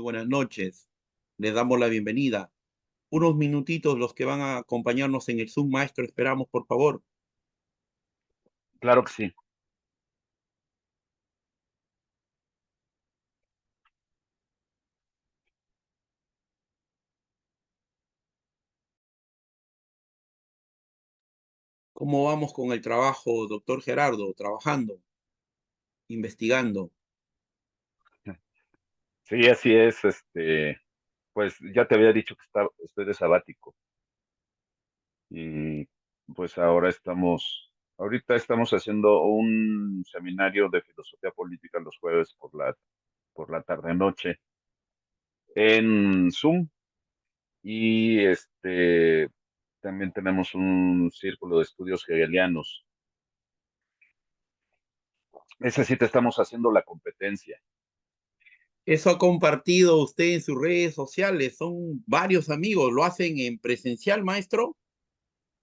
buenas noches. Les damos la bienvenida. Unos minutitos los que van a acompañarnos en el Zoom, maestro, esperamos, por favor. Claro que sí. ¿Cómo vamos con el trabajo, doctor Gerardo? Trabajando, investigando. Sí, así es. Pues ya te había dicho que estoy de sabático y pues ahorita estamos haciendo un seminario de filosofía política los jueves por la tarde-noche en Zoom y también tenemos un círculo de estudios hegelianos. Ese sí te estamos haciendo la competencia. Eso ha compartido usted en sus redes sociales. Son varios amigos. ¿Lo hacen en presencial, maestro?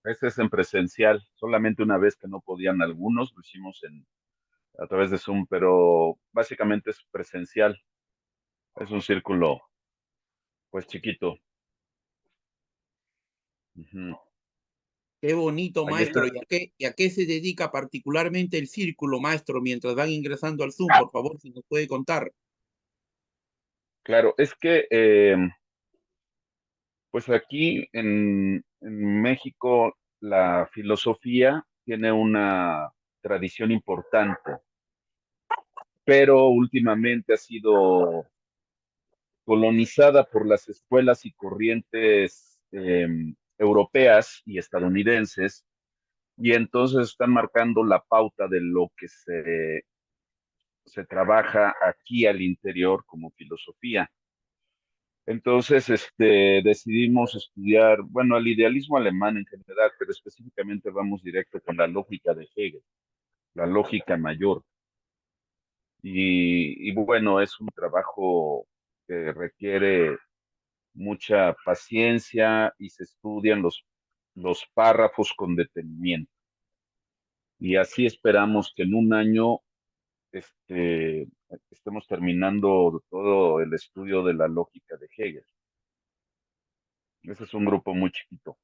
Este es en presencial, solamente una vez que no podían algunos, lo hicimos a través de Zoom, pero básicamente es presencial. Es un círculo, pues chiquito. Ujú. Qué bonito, Ahí maestro. está. ¿Y a qué se dedica particularmente el círculo, maestro, mientras van ingresando al Zoom? Por favor, si nos puede contar. Claro, es que pues aquí en México la filosofía tiene una tradición importante, pero últimamente ha sido colonizada por las escuelas y corrientes europeas y estadounidenses, y entonces están marcando la pauta de lo que se trabaja aquí al interior como filosofía. Entonces, decidimos estudiar, bueno, el idealismo alemán en general, pero específicamente vamos directo con la lógica de Hegel, la lógica mayor. Y bueno, es un trabajo que requiere mucha paciencia y se estudian los párrafos con detenimiento. Y así esperamos que en un año este, estemos terminando todo el estudio de la lógica de Hegel. Ese es un grupo muy chiquito.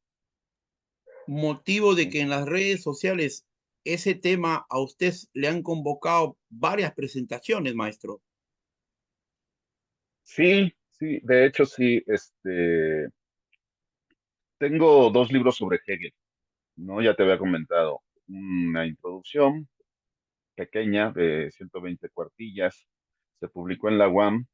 Motivo de que en las redes sociales ese tema a usted le han convocado varias presentaciones, maestro. Sí, sí, de hecho sí, tengo dos libros sobre Hegel, ¿no? Ya te había comentado. Una introducción pequeña de 120 cuartillas, se publicó en la UAM,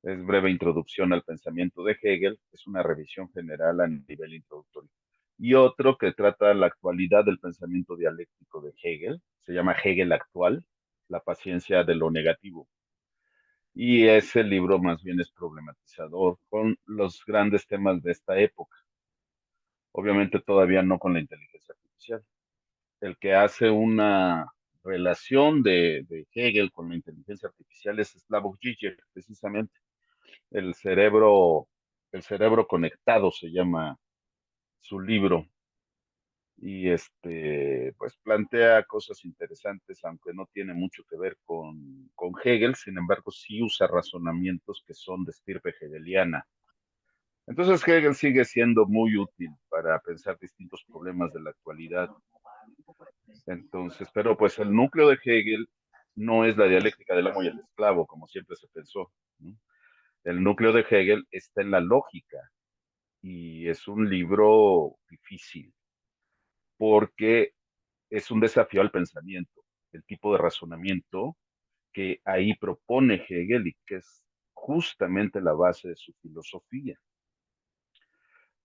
es breve introducción al pensamiento de Hegel, es una revisión general a nivel introductorio. Y otro que trata la actualidad del pensamiento dialéctico de Hegel, se llama Hegel actual, la paciencia de lo negativo. Y ese libro más bien es problematizador con los grandes temas de esta época. Obviamente todavía no con la inteligencia artificial. El que hace una relación de Hegel con la inteligencia artificial es Slavoj Žižek, precisamente. El cerebro, el cerebro conectado se llama su libro. Y pues plantea cosas interesantes, aunque no tiene mucho que ver con Hegel, sin embargo, sí usa razonamientos que son de estirpe hegeliana. Entonces Hegel sigue siendo muy útil para pensar distintos problemas de la actualidad. Entonces, pero pues el núcleo de Hegel no es la dialéctica del amo y el esclavo, como siempre se pensó, ¿no? El núcleo de Hegel está en la lógica y es un libro difícil porque es un desafío al pensamiento, el tipo de razonamiento que ahí propone Hegel y que es justamente la base de su filosofía.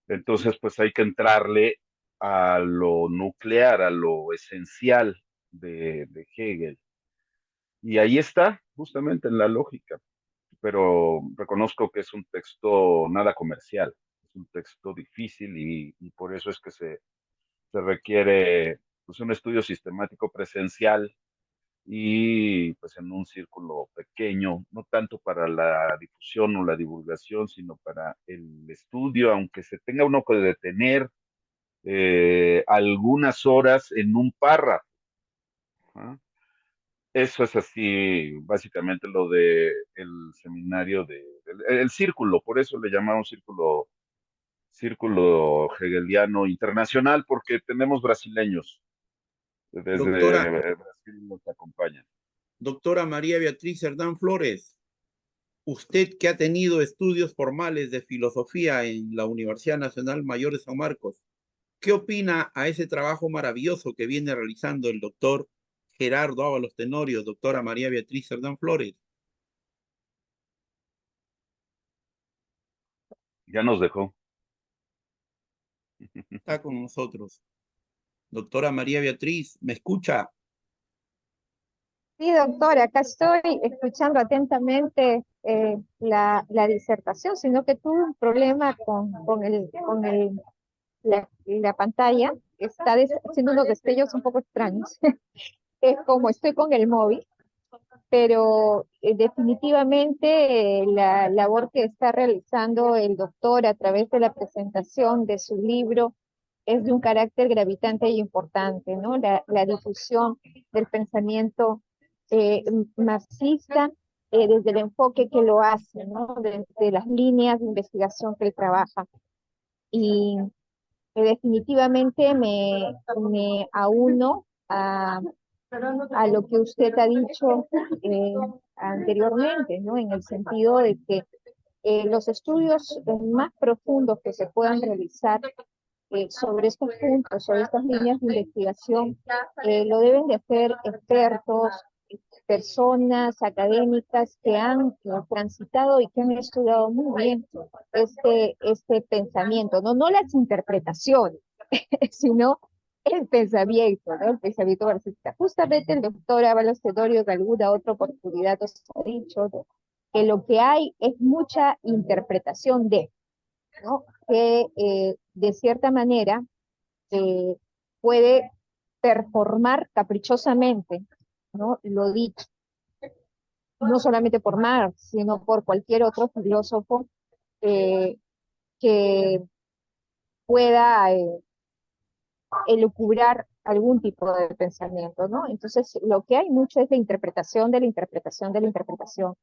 Entonces, pues hay que entrarle a lo nuclear, a lo esencial de Hegel. Y ahí está, justamente en la lógica. Pero reconozco que es un texto nada comercial, es un texto difícil y por eso es que se requiere pues, un estudio sistemático presencial y pues en un círculo pequeño, no tanto para la difusión o la divulgación, sino para el estudio, aunque se tenga uno que detener algunas horas en un párrafo. ¿Ah? Eso es así, básicamente lo de el seminario de el círculo, por eso le llamamos círculo hegeliano internacional, porque tenemos brasileños, desde Doctora, Brasil nos acompañan. doctora María Beatriz Cerdán Flores, usted que ha tenido estudios formales de filosofía en la Universidad Nacional Mayor de San Marcos, ¿qué opina a ese trabajo maravilloso que viene realizando el doctor Gerardo Ábalos Tenorio, doctora María Beatriz Cerdán Flores? Ya nos dejó. Está con nosotros. Doctora María Beatriz, ¿me escucha? Sí, doctora, acá estoy escuchando atentamente la disertación, sino que tuve un problema con la pantalla, está haciendo unos destellos un poco extraños. Es como estoy con el móvil, pero definitivamente la labor que está realizando el doctor a través de la presentación de su libro es de un carácter gravitante e importante, ¿no? La difusión del pensamiento eh, marxista desde el enfoque que lo hace, ¿no? Desde las líneas de investigación que él trabaja. Y definitivamente me auno a lo que usted ha dicho anteriormente, ¿no? En el sentido de que los estudios más profundos que se puedan realizar sobre estos puntos, sobre estas líneas de investigación, lo deben de hacer expertos, personas académicas que han transitado y que han estudiado muy bien este pensamiento, no las interpretaciones, sino el pensamiento, ¿no? El pensamiento marxista. Justamente el doctor Ábalos Tenorio en alguna otra oportunidad nos ha dicho, ¿no?, que lo que hay es mucha interpretación ¿no? Que de cierta manera eh, puede performar caprichosamente, ¿no?, lo dicho, no solamente por Marx, sino por cualquier otro filósofo eh, que pueda elucubrar algún tipo de pensamiento, ¿no? Entonces, lo que hay mucho es la interpretación de la interpretación de la interpretación.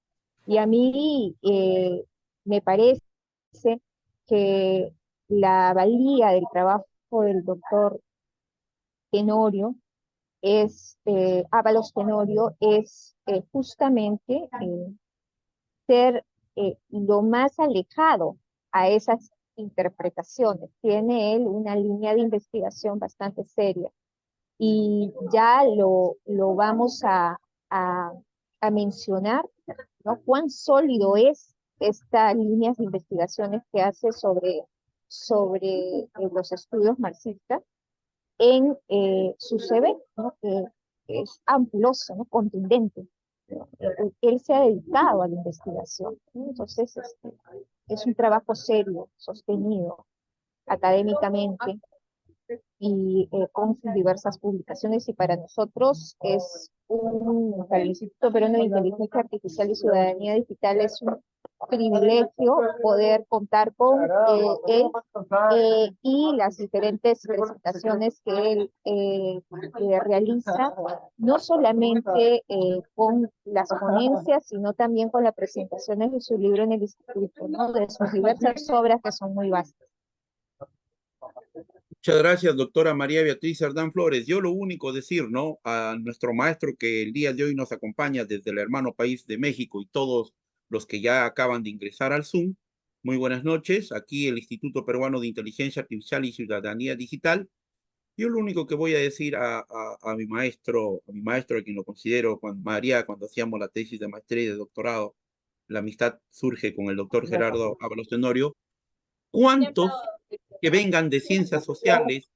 Y a mí me parece que la valía del trabajo del doctor Tenorio Ábalos Tenorio, es justamente ser lo más alejado a esas interpretaciones. Tiene él una línea de investigación bastante seria y ya lo vamos a, a mencionar, ¿no? Cuán sólido es esta línea de investigaciones que hace sobre los estudios marxistas en su CV, ¿no? Que es ampuloso, ¿no?, contundente. ¿No? Él se ha dedicado a la investigación, ¿no? Entonces es un trabajo serio, sostenido académicamente y con sus diversas publicaciones, y para nosotros para el Instituto Peruano de Inteligencia Artificial y Ciudadanía Digital es un privilegio poder contar con él y las diferentes presentaciones que él realiza, no solamente con las ponencias, sino también con las presentaciones de su libro en el instituto, ¿no?, de sus diversas obras que son muy vastas. Muchas gracias, doctora María Beatriz Cerdán Flores. Yo lo único decir, ¿no?, a nuestro maestro que el día de hoy nos acompaña desde el hermano país de México y todos los que ya acaban de ingresar al Zoom, muy buenas noches. Aquí el Instituto Peruano de Inteligencia Artificial y Ciudadanía Digital. Yo lo único que voy a decir a mi maestro, a quien lo considero, María, cuando hacíamos la tesis de maestría y de doctorado, la amistad surge con el doctor Gerardo Ábalos Tenorio. ¿Cuántos que vengan de ciencias sociales,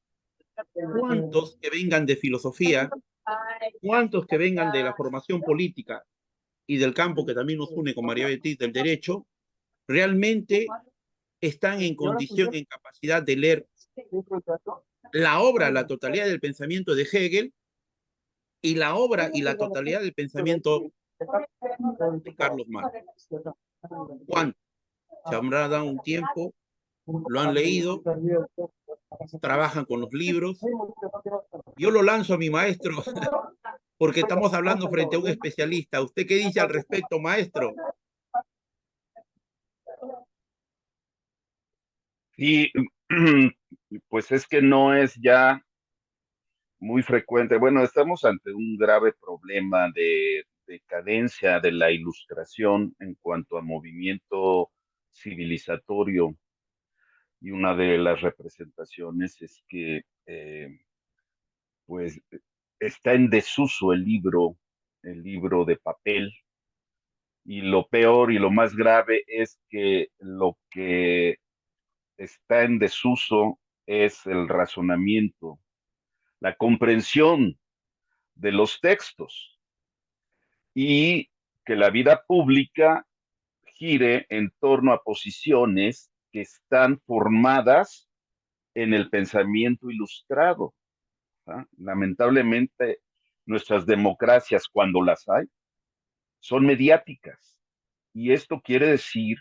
cuántos que vengan de filosofía, cuántos que vengan de la formación política y del campo que también nos une con María Beatriz del derecho, realmente están en condición, en capacidad de leer la obra, la totalidad del pensamiento de Hegel y la obra y la totalidad del pensamiento de Carlos Marx? ¿Cuántos? Se habrá dado un tiempo, lo han leído, trabajan con los libros. Yo lo lanzo a mi maestro porque estamos hablando frente a un especialista. ¿Usted qué dice al respecto, maestro? Y pues es que no es ya muy frecuente. Bueno, estamos ante un grave problema de decadencia de la ilustración en cuanto a movimiento civilizatorio, y una de las representaciones es que pues está en desuso el libro de papel, y lo peor y lo más grave es que lo que está en desuso es el razonamiento, la comprensión de los textos, y que la vida pública gire en torno a posiciones que están formadas en el pensamiento ilustrado. ¿Ah? Lamentablemente, nuestras democracias, cuando las hay, son mediáticas. Y esto quiere decir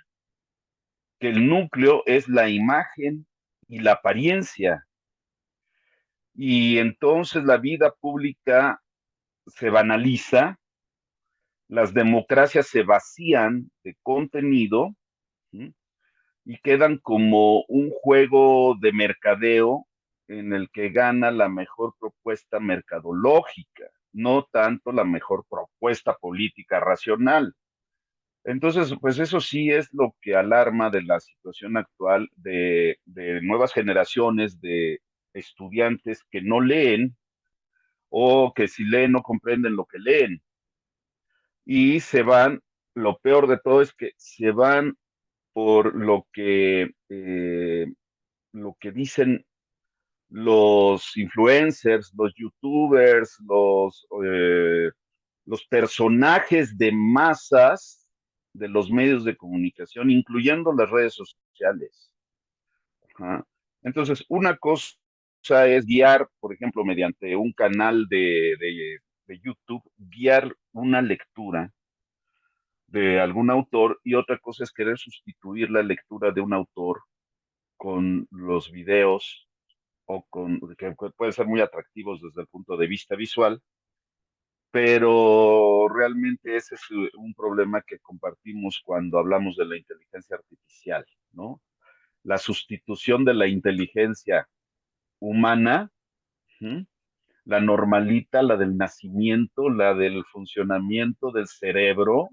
que el núcleo es la imagen y la apariencia. Y entonces la vida pública se banaliza, las democracias se vacían de contenido, ¿sí? Y quedan como un juego de mercadeo en el que gana la mejor propuesta mercadológica, no tanto la mejor propuesta política racional. Entonces, pues eso sí es lo que alarma de la situación actual de nuevas generaciones de estudiantes que no leen, o que si leen no comprenden lo que leen, y se van, lo peor de todo es que se van por lo que dicen los influencers, los youtubers, los personajes de masas de los medios de comunicación, incluyendo las redes sociales. Ajá. Entonces, una cosa es guiar, por ejemplo, mediante un canal de YouTube, guiar una lectura de algún autor, y otra cosa es querer sustituir la lectura de un autor con los videos, o que pueden ser muy atractivos desde el punto de vista visual, pero realmente ese es un problema que compartimos cuando hablamos de la inteligencia artificial, ¿no? La sustitución de la inteligencia humana, ¿sí? La normalita, la del nacimiento, la del funcionamiento del cerebro,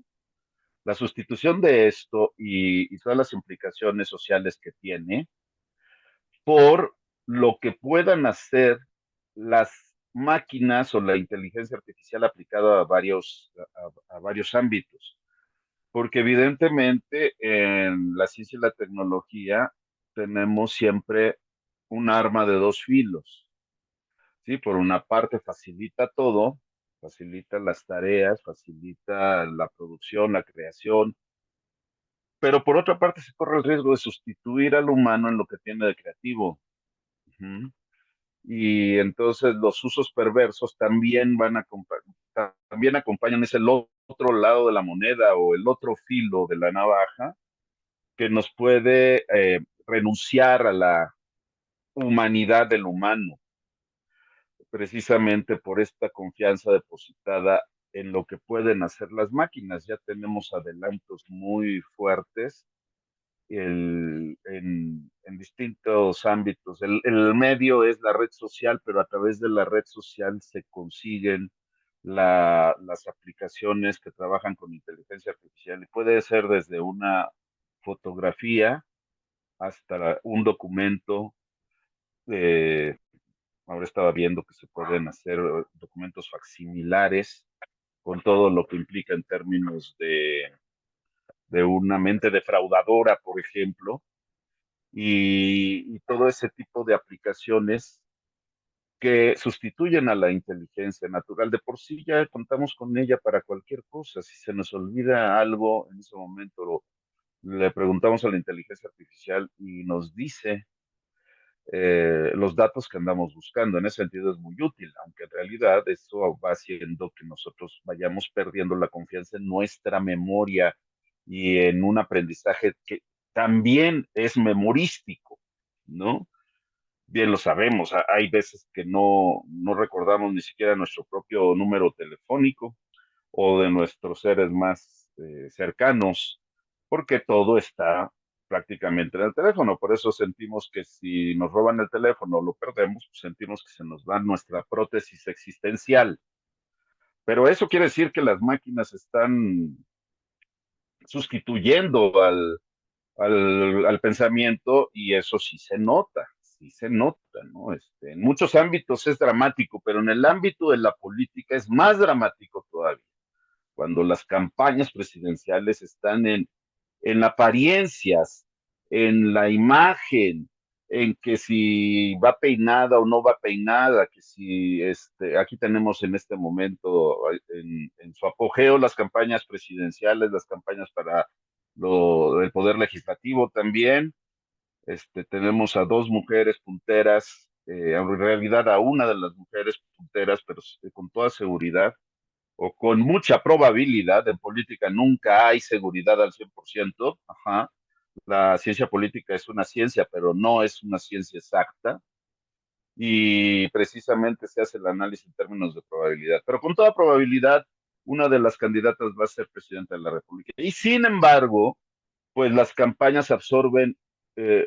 la sustitución de esto y todas las implicaciones sociales que tiene, por lo que puedan hacer las máquinas o la inteligencia artificial aplicada a varios ámbitos. Porque evidentemente en la ciencia y la tecnología tenemos siempre un arma de dos filos, ¿sí? Por una parte facilita todo, facilita las tareas, facilita la producción, la creación, pero por otra parte se corre el riesgo de sustituir al humano en lo que tiene de creativo. Ujú. Y entonces los usos perversos también acompañan ese otro lado de la moneda, o el otro filo de la navaja, que nos puede renunciar a la humanidad del humano, precisamente por esta confianza depositada en lo que pueden hacer las máquinas. Ya tenemos adelantos muy fuertes en distintos ámbitos. El medio es la red social, pero a través de la red social se consiguen las aplicaciones que trabajan con inteligencia artificial. Y puede ser desde una fotografía hasta un documento. eh, Ahora estaba viendo que se pueden hacer documentos facsimilares, con todo lo que implica en términos de una mente defraudadora, por ejemplo, y todo ese tipo de aplicaciones que sustituyen a la inteligencia natural. De por sí ya contamos con ella para cualquier cosa. Si se nos olvida algo, en ese momento le preguntamos a la inteligencia artificial y nos dice los datos que andamos buscando. En ese sentido es muy útil, aunque en realidad eso va haciendo que nosotros vayamos perdiendo la confianza en nuestra memoria y en un aprendizaje que también es memorístico, ¿no? Bien lo sabemos, hay veces que no recordamos ni siquiera nuestro propio número telefónico, o de nuestros seres más cercanos, porque todo está prácticamente en el teléfono. Por eso sentimos que si nos roban el teléfono o lo perdemos, pues sentimos que se nos va nuestra prótesis existencial. Pero eso quiere decir que las máquinas están sustituyendo al pensamiento y eso sí se nota, ¿no? En muchos ámbitos es dramático, pero en el ámbito de la política es más dramático todavía, cuando las campañas presidenciales están en apariencias, en la imagen, en que si va peinada o no va peinada, que si aquí tenemos en este momento en su apogeo las campañas presidenciales, las campañas para el poder legislativo también. Tenemos a dos mujeres punteras, en realidad a una de las mujeres punteras, pero con toda seguridad o con mucha probabilidad. En política nunca hay seguridad al 100%. Ajá. La ciencia política es una ciencia, pero no es una ciencia exacta. Y precisamente se hace el análisis en términos de probabilidad. Pero con toda probabilidad, una de las candidatas va a ser presidenta de la República. Y sin embargo, pues las campañas absorben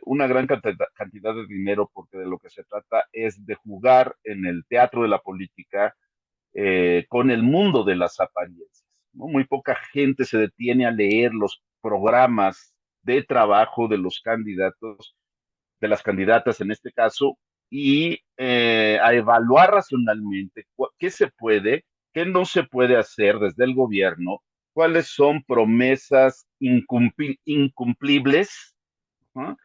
una gran cantidad de dinero porque de lo que se trata es de jugar en el teatro de la política con el mundo de las apariencias, ¿no? Muy poca gente se detiene a leer los programas de trabajo de los candidatos, de las candidatas en este caso, y a evaluar racionalmente qué se puede, qué no se puede hacer desde el gobierno, cuáles son promesas incumplibles, ¿no?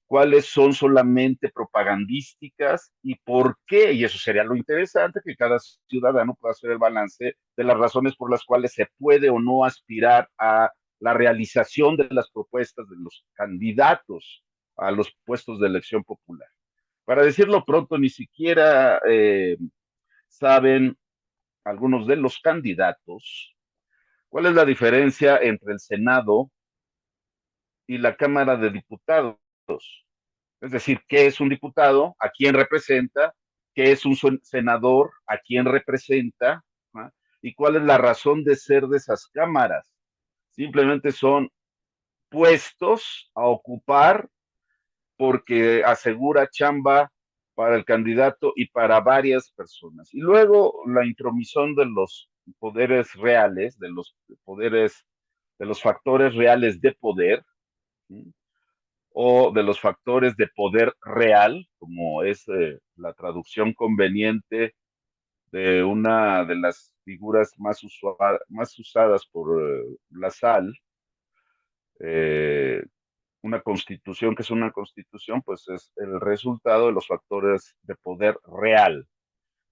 Cuáles son solamente propagandísticas y por qué, y eso sería lo interesante, que cada ciudadano pueda hacer el balance de las razones por las cuales se puede o no aspirar a la realización de las propuestas de los candidatos a los puestos de elección popular. Para decirlo pronto, ni siquiera saben algunos de los candidatos cuál es la diferencia entre el Senado y la Cámara de Diputados. Es decir, ¿qué es un diputado? ¿A quién representa? ¿Qué es un senador? ¿A quién representa? ¿Ah? ¿Y cuál es la razón de ser de esas cámaras? Simplemente son puestos a ocupar porque asegura chamba para el candidato y para varias personas. Y luego la intromisión de los poderes reales, de los poderes, de los factores reales de poder, ¿sí? O de los factores de poder real, como es la traducción conveniente de una de las figuras más usadas por la SAL, eh, una constitución que es una constitución, pues es el resultado de los factores de poder real.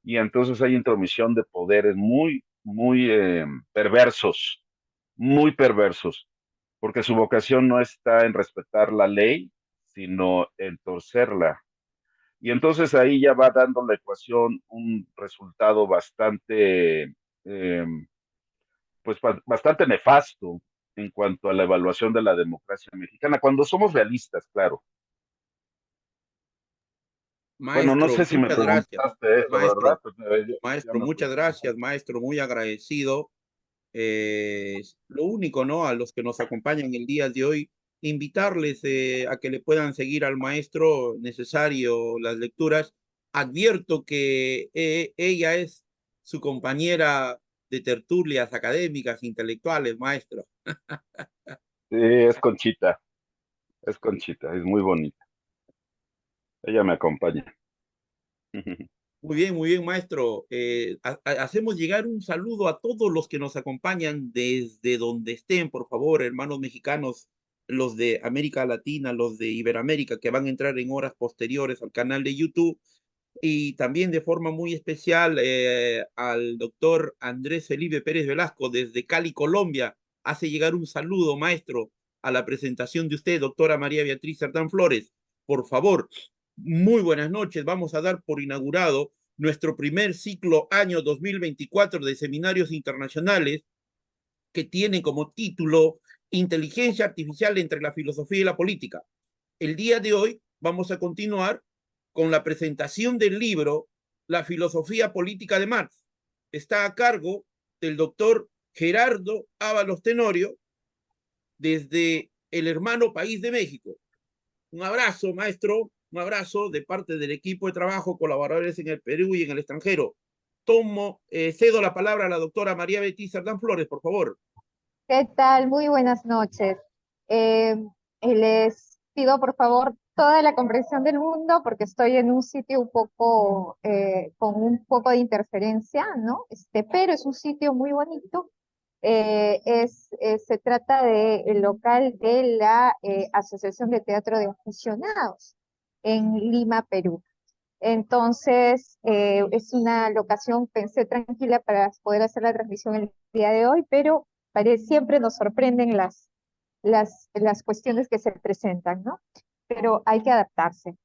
Y entonces hay intromisión de poderes muy perversos, muy perversos, porque su vocación no está en respetar la ley, sino en torcerla. Y entonces ahí ya va dando la ecuación un resultado bastante, pues bastante nefasto en cuanto a la evaluación de la democracia mexicana, cuando somos realistas, claro. Bueno, no Maestro, sé si me muchas gracias. preguntaste eso, ¿verdad? Maestro, Pues, ya maestro, me muchas fui. gracias, maestro, muy agradecido. Lo único, ¿no? A los que nos acompañan el día de hoy, invitarles a que le puedan seguir al maestro necesario las lecturas. Advierto que ella es su compañera de tertulias académicas, intelectuales, maestro. Sí, es Conchita, es muy bonita. Ella me acompaña. Muy bien, maestro. Hacemos llegar un saludo a todos los que nos acompañan desde donde estén, por favor, hermanos mexicanos, los de América Latina, los de Iberoamérica, que van a entrar en horas posteriores al canal de YouTube. Y también de forma muy especial al doctor Andrés Felipe Pérez Velasco desde Cali, Colombia. Hace llegar un saludo, maestro, a la presentación de usted, doctora María Beatriz Cerdán Flores. Por favor, muy buenas noches. Vamos a dar por inaugurado nuestro primer ciclo año 2024 de seminarios internacionales que tiene como título Inteligencia Artificial entre la filosofía y la política. El día de hoy vamos a continuar con la presentación del libro La filosofía política de Marx. Está a cargo del doctor Gerardo Ábalos Tenorio desde el hermano país de México. Un abrazo, maestro, un abrazo de parte del equipo de trabajo, colaboradores en el Perú y en el extranjero. Cedo la palabra a la doctora María Betty Cerdán Flores, por favor. ¿Qué tal? Muy buenas noches. Eh, Les pido por favor toda la comprensión del mundo porque estoy en un sitio un poco con un poco de interferencia, ¿no? Pero es un sitio muy bonito. Se trata del local de la Asociación de Teatro de Aficionados en Lima, Perú. Entonces, es una locación, pensé tranquila para poder hacer la transmisión el día de hoy, pero siempre nos sorprenden las cuestiones que se presentan, ¿no? Pero hay que adaptarse.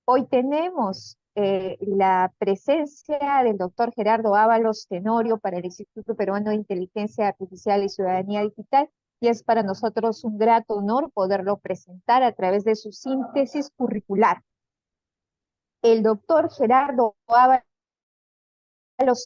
Hoy tenemos la presencia del doctor Gerardo Ábalos Tenorio para el Instituto Peruano de Inteligencia Artificial y Ciudadanía Digital, y es para nosotros un grato honor poderlo presentar a través de su síntesis curricular. El doctor Gerardo Ábalos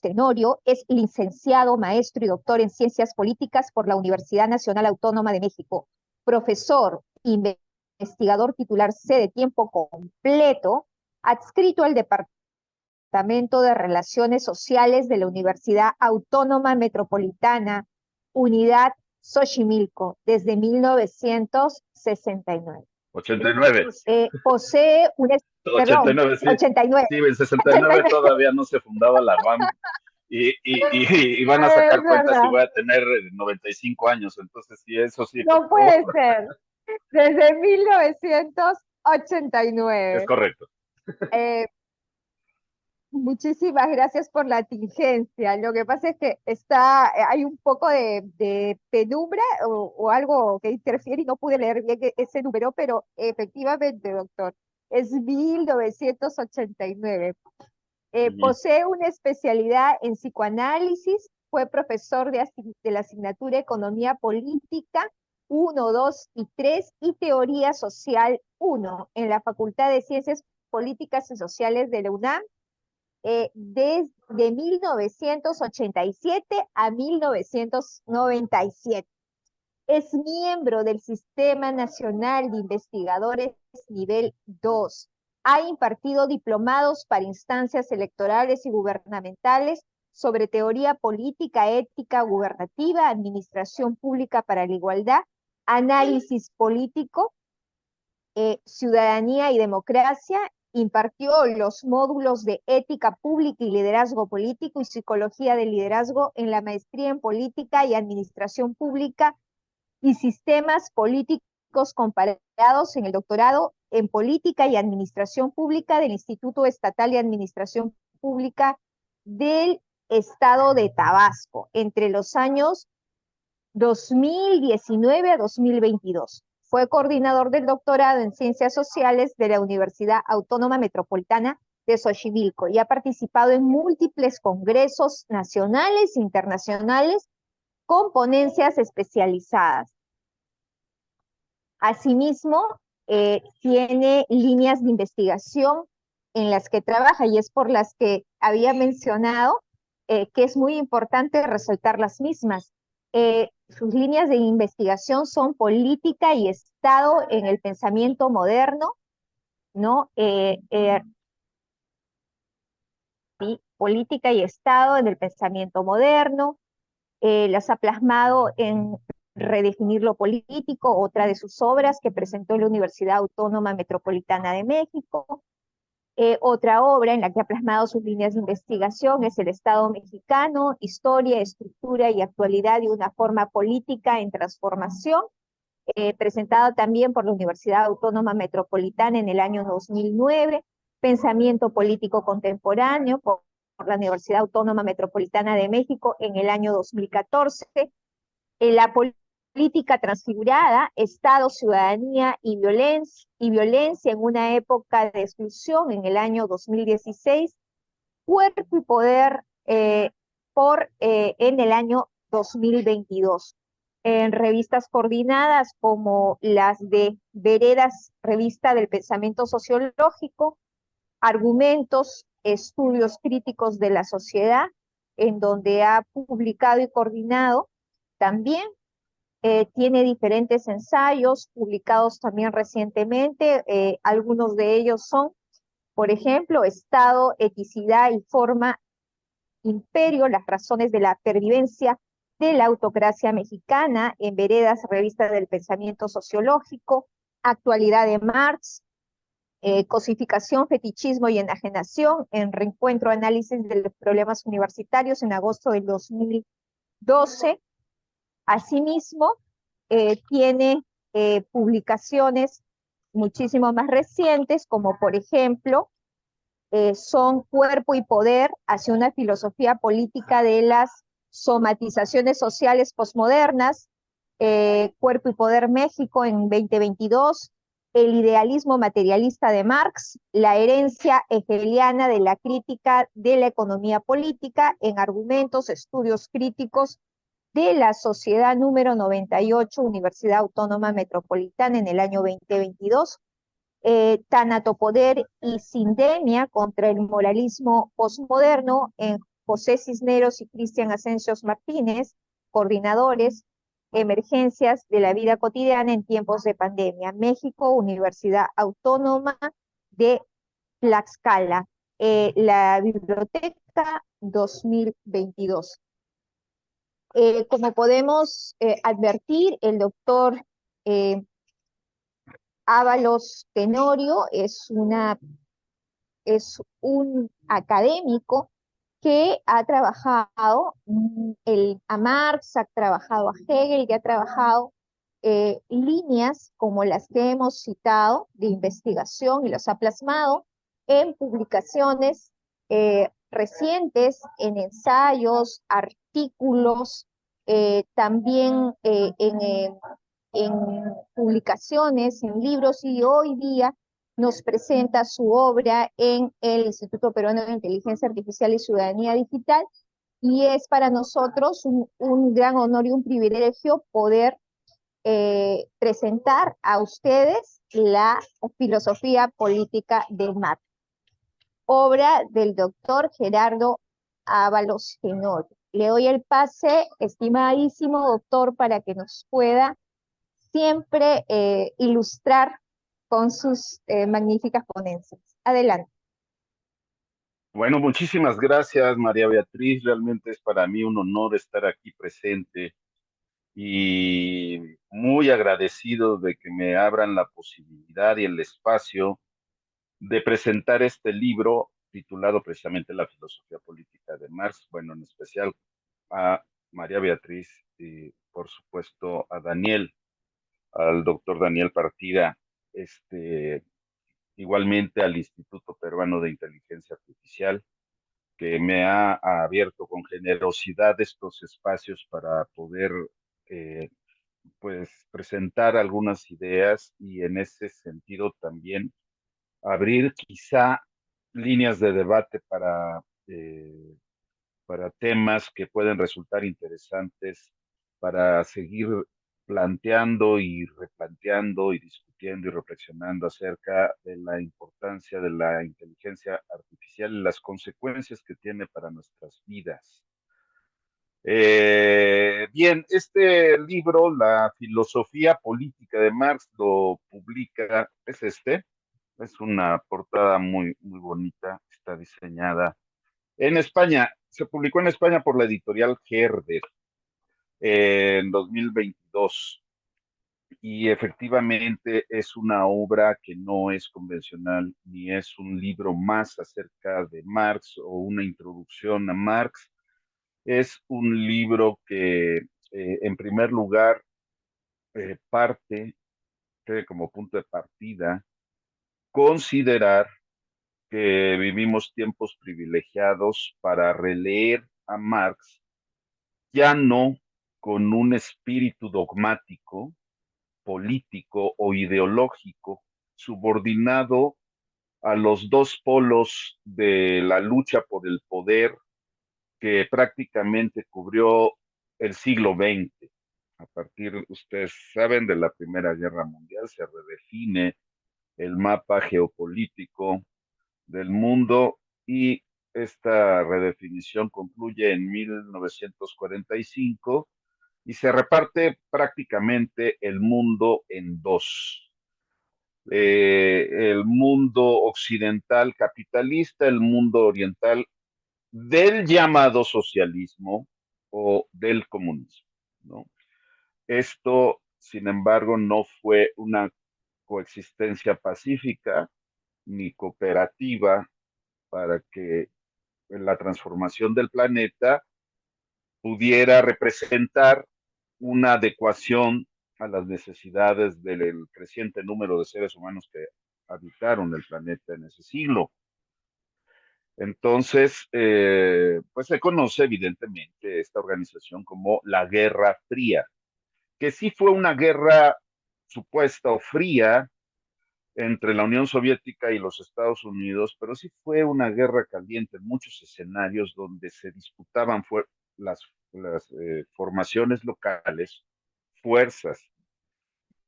Tenorio es licenciado, maestro y doctor en Ciencias Políticas por la Universidad Nacional Autónoma de México, profesor, investigador titular C de tiempo completo, adscrito al Departamento de Relaciones Sociales de la Universidad Autónoma Metropolitana, Unidad Xochimilco, desde 1969. 89. Posee un... Perdón, 89, sí. 89. Sí, en 69 todavía no se fundaba la UAM y van a sacar cuentas y voy a tener 95 años, entonces sí, eso sí. No puede ser. Desde 1989. Es correcto. Muchísimas gracias por la tingencia. Lo que pasa es que hay un poco de penumbra o algo que interfiere y no pude leer bien ese número, pero efectivamente, doctor, es 1989. Posee una especialidad en psicoanálisis, fue profesor de la asignatura Economía Política 1, 2 y 3 y Teoría Social 1 en la Facultad de Ciencias Políticas y Sociales de la UNAM desde 1987 a 1997. Es miembro del Sistema Nacional de Investigadores Nivel 2. Ha impartido diplomados para instancias electorales y gubernamentales sobre teoría política, ética gubernativa, administración pública para la igualdad, análisis político, ciudadanía y democracia. Impartió los módulos de ética pública y liderazgo político y psicología del liderazgo en la maestría en política y administración pública y sistemas políticos comparados en el doctorado en política y administración pública del Instituto Estatal de Administración Pública del Estado de Tabasco entre los años 2019 a 2022. Fue coordinador del doctorado en Ciencias Sociales de la Universidad Autónoma Metropolitana de Xochimilco y ha participado en múltiples congresos nacionales e internacionales con ponencias especializadas. Asimismo, tiene líneas de investigación en las que trabaja y es por las que había mencionado que es muy importante resaltar las mismas. Sus líneas de investigación son política y Estado en el pensamiento moderno, ¿no? Sí, política y Estado en el pensamiento moderno. Las ha plasmado en Redefinir lo político, otra de sus obras que presentó en la Universidad Autónoma Metropolitana de México. Otra obra en la que ha plasmado sus líneas de investigación es El Estado Mexicano, Historia, Estructura y Actualidad de una Forma Política en Transformación, presentado también por la Universidad Autónoma Metropolitana en el año 2009, Pensamiento Político Contemporáneo por la Universidad Autónoma Metropolitana de México en el año 2014, la política transfigurada, Estado, Ciudadanía y Violencia en una época de exclusión en el año 2016, Cuerpo y Poder en el año 2022. En revistas coordinadas como las de Veredas, Revista del Pensamiento Sociológico, Argumentos, Estudios Críticos de la Sociedad, en donde ha publicado y coordinado también Tiene diferentes ensayos publicados también recientemente. Algunos de ellos son, por ejemplo, Estado, eticidad y forma, imperio, las razones de la pervivencia de la autocracia mexicana, en Veredas, revista del pensamiento sociológico, Actualidad de Marx, Cosificación, fetichismo y enajenación, en Reencuentro, análisis de los problemas universitarios, en agosto del 2012. Asimismo, tiene publicaciones muchísimo más recientes, como por ejemplo, son Cuerpo y Poder hacia una filosofía política de las somatizaciones sociales posmodernas, Cuerpo y Poder México en 2022, El idealismo materialista de Marx, la herencia hegeliana de la crítica de la economía política en argumentos, estudios críticos de la Sociedad número 98, Universidad Autónoma Metropolitana en el año 2022, Tanatopoder y Sindemia contra el moralismo postmoderno en José Cisneros y Cristian Ascensios Martínez, coordinadores, emergencias de la vida cotidiana en tiempos de pandemia, México, Universidad Autónoma de Tlaxcala, la Biblioteca 2022. Como podemos advertir, el doctor Ábalos Tenorio es un académico que ha trabajado a Marx, ha trabajado a Hegel, que ha trabajado líneas como las que hemos citado de investigación y los ha plasmado en publicaciones recientes, en ensayos, artículos, también en publicaciones, en libros, y hoy día nos presenta su obra en el Instituto Peruano de Inteligencia Artificial y Ciudadanía Digital, y es para nosotros un gran honor y un privilegio poder presentar a ustedes la filosofía política de Marx, obra del doctor Gerardo Ábalos Tenorio. Le doy el pase, estimadísimo doctor, para que nos pueda siempre ilustrar con sus magníficas ponencias. Adelante. Bueno, muchísimas gracias, María Beatriz. Realmente es para mí un honor estar aquí presente y muy agradecido de que me abran la posibilidad y el espacio de presentar este libro titulado precisamente La filosofía política de Marx. Bueno, en especial a María Beatriz y por supuesto a Daniel, al doctor Daniel Partida, igualmente al Instituto Peruano de Inteligencia Artificial, que me ha abierto con generosidad estos espacios para poder eh, pues presentar algunas ideas y en ese sentido también abrir quizá líneas de debate para temas que pueden resultar interesantes para seguir planteando y replanteando y discutiendo y reflexionando acerca de la importancia de la inteligencia artificial y las consecuencias que tiene para nuestras vidas. Bien, este libro, La filosofía política de Marx, lo publica, es una portada muy, muy bonita, está diseñada en España, se publicó en España por la editorial Herder en 2022 y efectivamente es una obra que no es convencional ni es un libro más acerca de Marx o una introducción a Marx. Es un libro que en primer lugar parte como punto de partida considerar que vivimos tiempos privilegiados para releer a Marx ya no con un espíritu dogmático, político o ideológico subordinado a los dos polos de la lucha por el poder que prácticamente cubrió el siglo XX. A partir, ustedes saben, de la Primera Guerra Mundial se redefine el mapa geopolítico del mundo y esta redefinición concluye en 1945 y se reparte prácticamente el mundo en dos. El mundo occidental capitalista, el mundo oriental del llamado socialismo o del comunismo, ¿no? Esto, sin embargo, no fue una coexistencia pacífica ni cooperativa para que la transformación del planeta pudiera representar una adecuación a las necesidades del creciente número de seres humanos que habitaron el planeta en ese siglo. Entonces, pues se conoce evidentemente esta organización como la Guerra Fría, que sí fue una guerra supuesta o fría entre la Unión Soviética y los Estados Unidos, pero sí fue una guerra caliente en muchos escenarios donde se disputaban las, las formaciones locales, fuerzas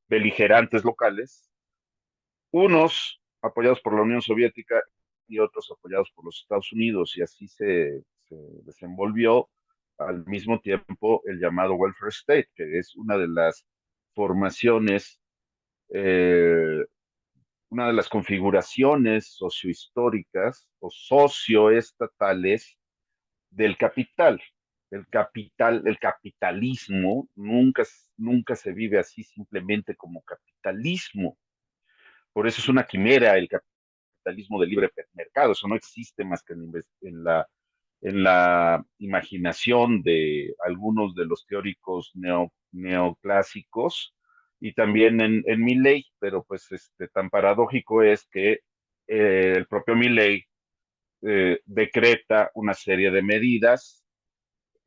beligerantes locales, unos apoyados por la Unión Soviética y otros apoyados por los Estados Unidos, y así se desenvolvió al mismo tiempo el llamado Welfare State, que es formaciones, eh, una de las configuraciones sociohistóricas o socioestatales del capital. El capitalismo nunca se vive así simplemente como capitalismo. Por eso es una quimera el capitalismo de libre mercado. Eso no existe más que en la imaginación de algunos de los teóricos neoclásicos y también en Milley, pero pues tan paradójico es que el propio Milley decreta una serie de medidas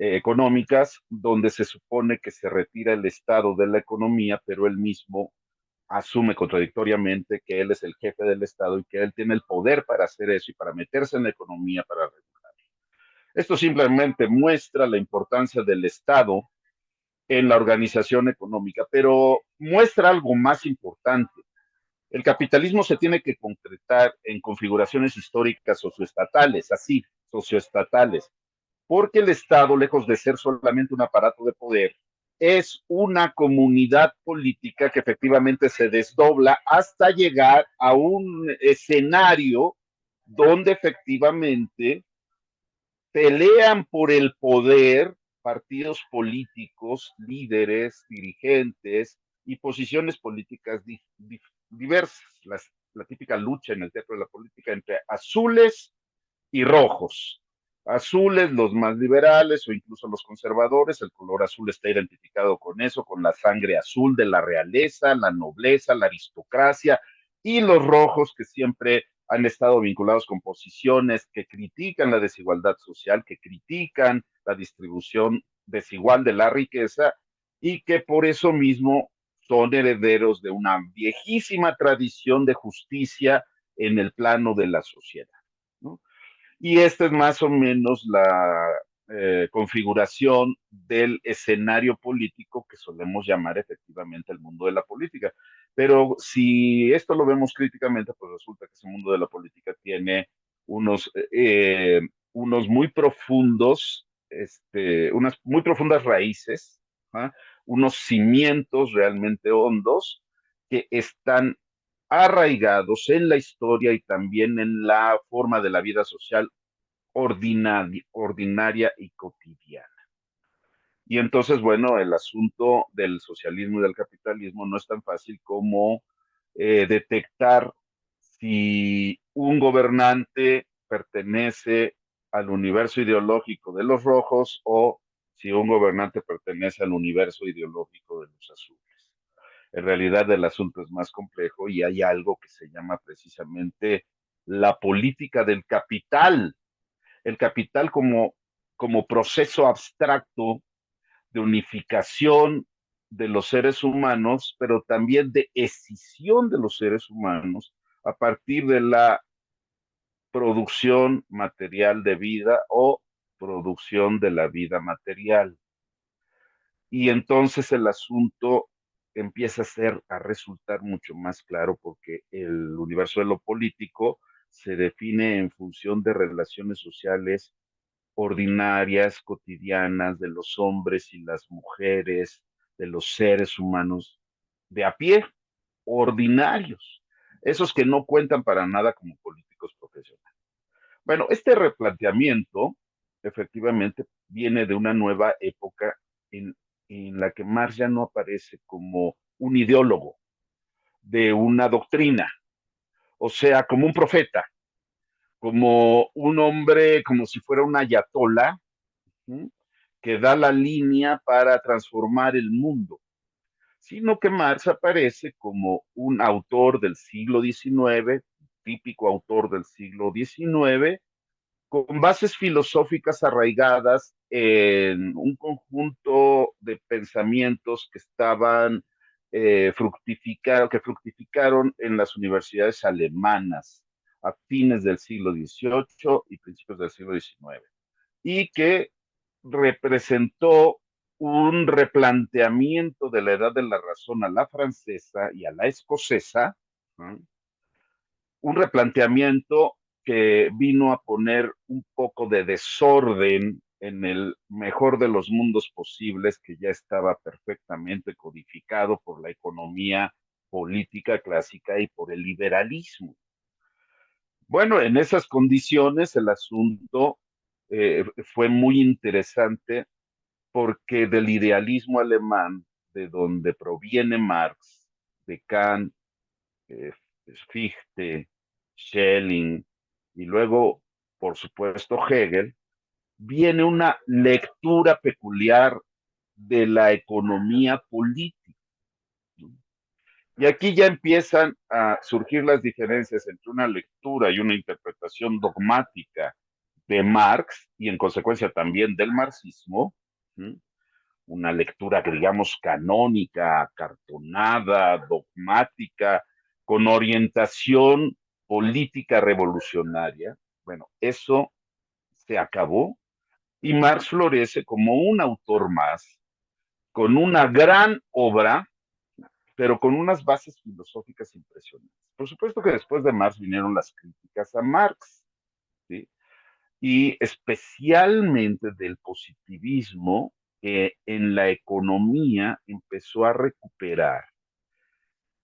económicas donde se supone que se retira el Estado de la economía, pero él mismo asume contradictoriamente que él es el jefe del Estado y que él tiene el poder para hacer eso y para meterse en la economía, para regular. Esto simplemente muestra la importancia del Estado en la organización económica, pero muestra algo más importante. El capitalismo se tiene que concretar en configuraciones históricas socioestatales, así, socioestatales, porque el Estado, lejos de ser solamente un aparato de poder, es una comunidad política que efectivamente se desdobla hasta llegar a un escenario donde efectivamente pelean por el poder partidos políticos, líderes, dirigentes y posiciones políticas diversas. La típica lucha en el teatro de la política entre azules y rojos. Azules, los más liberales o incluso los conservadores, el color azul está identificado con eso, con la sangre azul de la realeza, la nobleza, la aristocracia, y los rojos que siempre han estado vinculados con posiciones que critican la desigualdad social, que critican la distribución desigual de la riqueza y que por eso mismo son herederos de una viejísima tradición de justicia en el plano de la sociedad, ¿no? Y esta es más o menos la configuración del escenario político que solemos llamar efectivamente el mundo de la política. Pero si esto lo vemos críticamente, pues resulta que ese mundo de la política tiene unos, unos muy profundos, unas muy profundas raíces, ¿ah? Unos cimientos realmente hondos que están arraigados en la historia y también en la forma de la vida social ordinaria y cotidiana. Y entonces, bueno, el asunto del socialismo y del capitalismo no es tan fácil como detectar si un gobernante pertenece al universo ideológico de los rojos o si un gobernante pertenece al universo ideológico de los azules. En realidad el asunto es más complejo y hay algo que se llama precisamente la política del capital, el capital como proceso abstracto de unificación de los seres humanos, pero también de escisión de los seres humanos a partir de la producción material de vida o producción de la vida material. Y entonces el asunto empieza a resultar mucho más claro porque el universo de lo político se define en función de relaciones sociales ordinarias, cotidianas, de los hombres y las mujeres, de los seres humanos de a pie, ordinarios, esos que no cuentan para nada como políticos profesionales. Bueno, este replanteamiento efectivamente viene de una nueva época en, en la que Marx ya no aparece como un ideólogo de una doctrina, o sea, como un profeta, como un hombre, como si fuera una ayatola, ¿sí?, que da la línea para transformar el mundo, sino que Marx aparece como un autor del siglo XIX, típico autor del siglo XIX, con bases filosóficas arraigadas en un conjunto de pensamientos que estaban que fructificaron en las universidades alemanas a fines del siglo XVIII y principios del siglo XIX, y que representó un replanteamiento de la edad de la razón a la francesa y a la escocesa, ¿no?, un replanteamiento que vino a poner un poco de desorden en el mejor de los mundos posibles, que ya estaba perfectamente codificado por la economía política clásica y por el liberalismo. Bueno, en esas condiciones el asunto fue muy interesante porque del idealismo alemán, de donde proviene Marx, de Kant, eh, Fichte, Schelling y luego, por supuesto, Hegel, viene una lectura peculiar de la economía política. Y aquí ya empiezan a surgir las diferencias entre una lectura y una interpretación dogmática de Marx y en consecuencia también del marxismo, ¿sí?, una lectura que digamos canónica, acartonada, dogmática, con orientación política revolucionaria. Bueno, eso se acabó y Marx florece como un autor más, con una gran obra, pero con unas bases filosóficas impresionantes. Por supuesto que después de Marx vinieron las críticas a Marx, ¿sí?, y especialmente del positivismo, que en la economía empezó a recuperar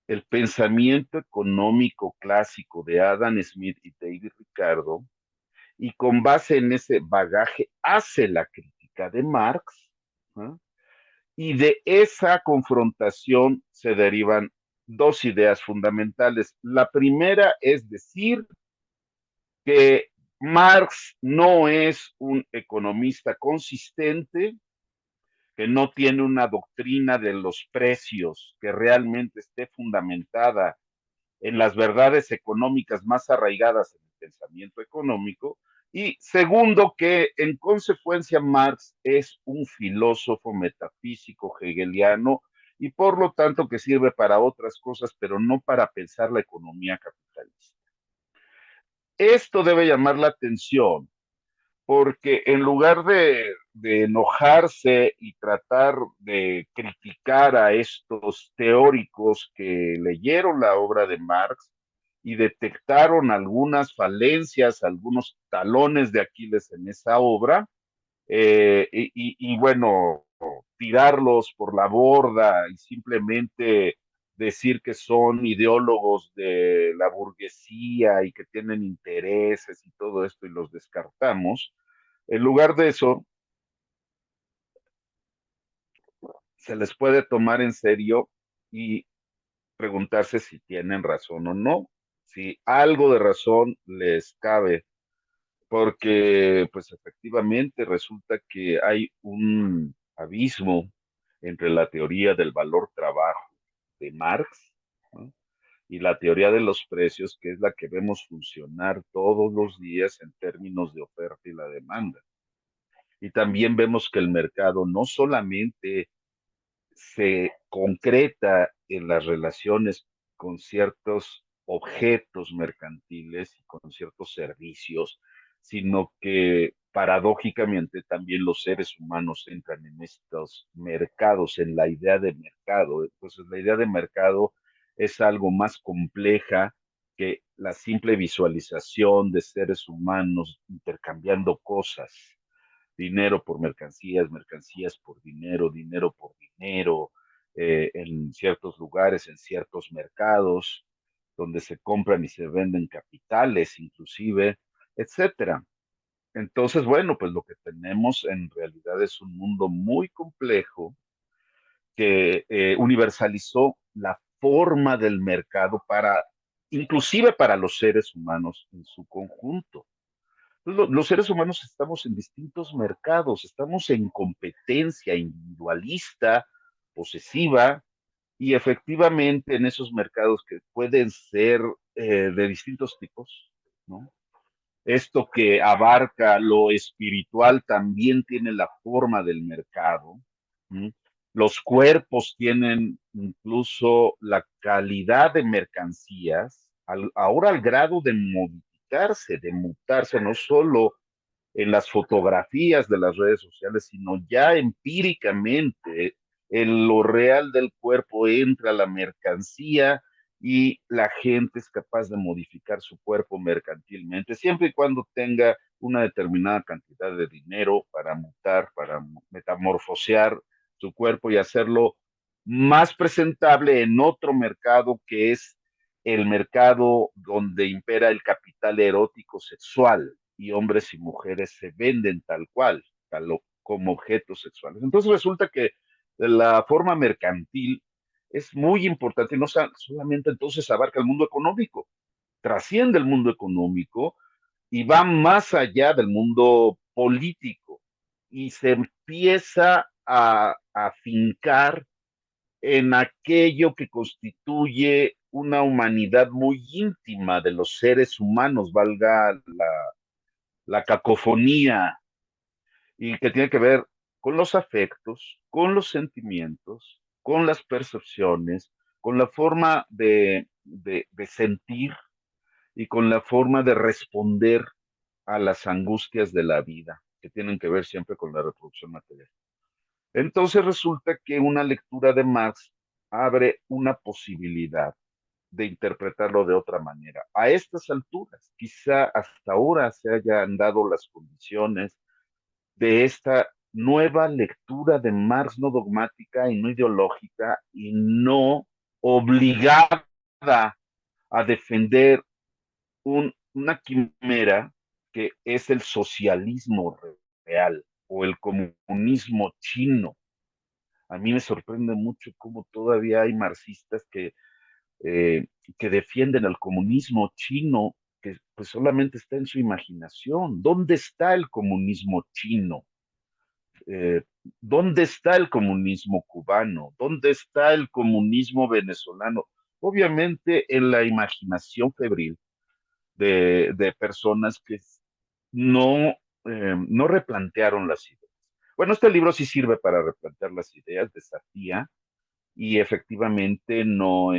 el pensamiento económico clásico de Adam Smith y David Ricardo, y con base en ese bagaje hace la crítica de Marx, ¿no?, y de esa confrontación se derivan dos ideas fundamentales. La primera es decir que Marx no es un economista consistente, que no tiene una doctrina de los precios que realmente esté fundamentada en las verdades económicas más arraigadas en el pensamiento económico. Y segundo, que en consecuencia Marx es un filósofo metafísico hegeliano y por lo tanto que sirve para otras cosas, pero no para pensar la economía capitalista. Esto debe llamar la atención porque en lugar de enojarse y tratar de criticar a estos teóricos que leyeron la obra de Marx y detectaron algunas falencias, algunos talones de Aquiles en esa obra, y bueno, tirarlos por la borda y simplemente decir que son ideólogos de la burguesía y que tienen intereses y todo esto y los descartamos. En lugar de eso, se les puede tomar en serio y preguntarse si tienen razón o no, si algo de razón les cabe, porque pues efectivamente resulta que hay un abismo entre la teoría del valor trabajo de Marx, ¿no?, y la teoría de los precios, que es la que vemos funcionar todos los días en términos de oferta y la demanda. Y también vemos que el mercado no solamente se concreta en las relaciones con ciertos objetos mercantiles y con ciertos servicios, sino que paradójicamente también los seres humanos entran en estos mercados, en la idea de mercado. Entonces, la idea de mercado es algo más compleja que la simple visualización de seres humanos intercambiando cosas. dinero por mercancías, mercancías por dinero, dinero por dinero, en ciertos lugares, en ciertos mercados, donde se compran y se venden capitales, inclusive, etcétera. Entonces, bueno, pues lo que tenemos en realidad es un mundo muy complejo que universalizó la forma del mercado para, inclusive para los seres humanos en su conjunto. Los seres humanos estamos en distintos mercados, estamos en competencia individualista, posesiva, y efectivamente en esos mercados que pueden ser de distintos tipos, ¿no? Esto que abarca lo espiritual también tiene la forma del mercado. ¿Mm? Los cuerpos tienen incluso la calidad de mercancías, ahora al grado de modificarse, de mutarse, no solo en las fotografías de las redes sociales, sino ya empíricamente en lo real del cuerpo entra la mercancía y la gente es capaz de modificar su cuerpo mercantilmente, siempre y cuando tenga una determinada cantidad de dinero para mutar, para metamorfosear su cuerpo y hacerlo más presentable en otro mercado que es el mercado donde impera el capital erótico sexual y hombres y mujeres se venden tal cual, como objetos sexuales. Entonces resulta que la forma mercantil es muy importante, no solamente entonces abarca el mundo económico, trasciende el mundo económico y va más allá del mundo político y se empieza a afincar en aquello que constituye una humanidad muy íntima de los seres humanos, valga la cacofonía, y que tiene que ver con los afectos, con los sentimientos, con las percepciones, con la forma de sentir y con la forma de responder a las angustias de la vida, que tienen que ver siempre con la reproducción material. Entonces resulta que una lectura de Marx abre una posibilidad de interpretarlo de otra manera. A estas alturas, quizá hasta ahora se hayan dado las condiciones de esta nueva lectura de Marx no dogmática y no ideológica y no obligada a defender una quimera que es el socialismo real o el comunismo chino. A mí me sorprende mucho cómo todavía hay marxistas eh, que defienden al comunismo chino, que pues solamente está en su imaginación. ¿Dónde está el comunismo chino? Eh, ¿Dónde está el comunismo cubano? ¿Dónde está el comunismo venezolano? Obviamente en la imaginación febril de personas que no, no replantearon las ideas. Bueno, este libro sí sirve para replantear las ideas, desafía, y efectivamente no,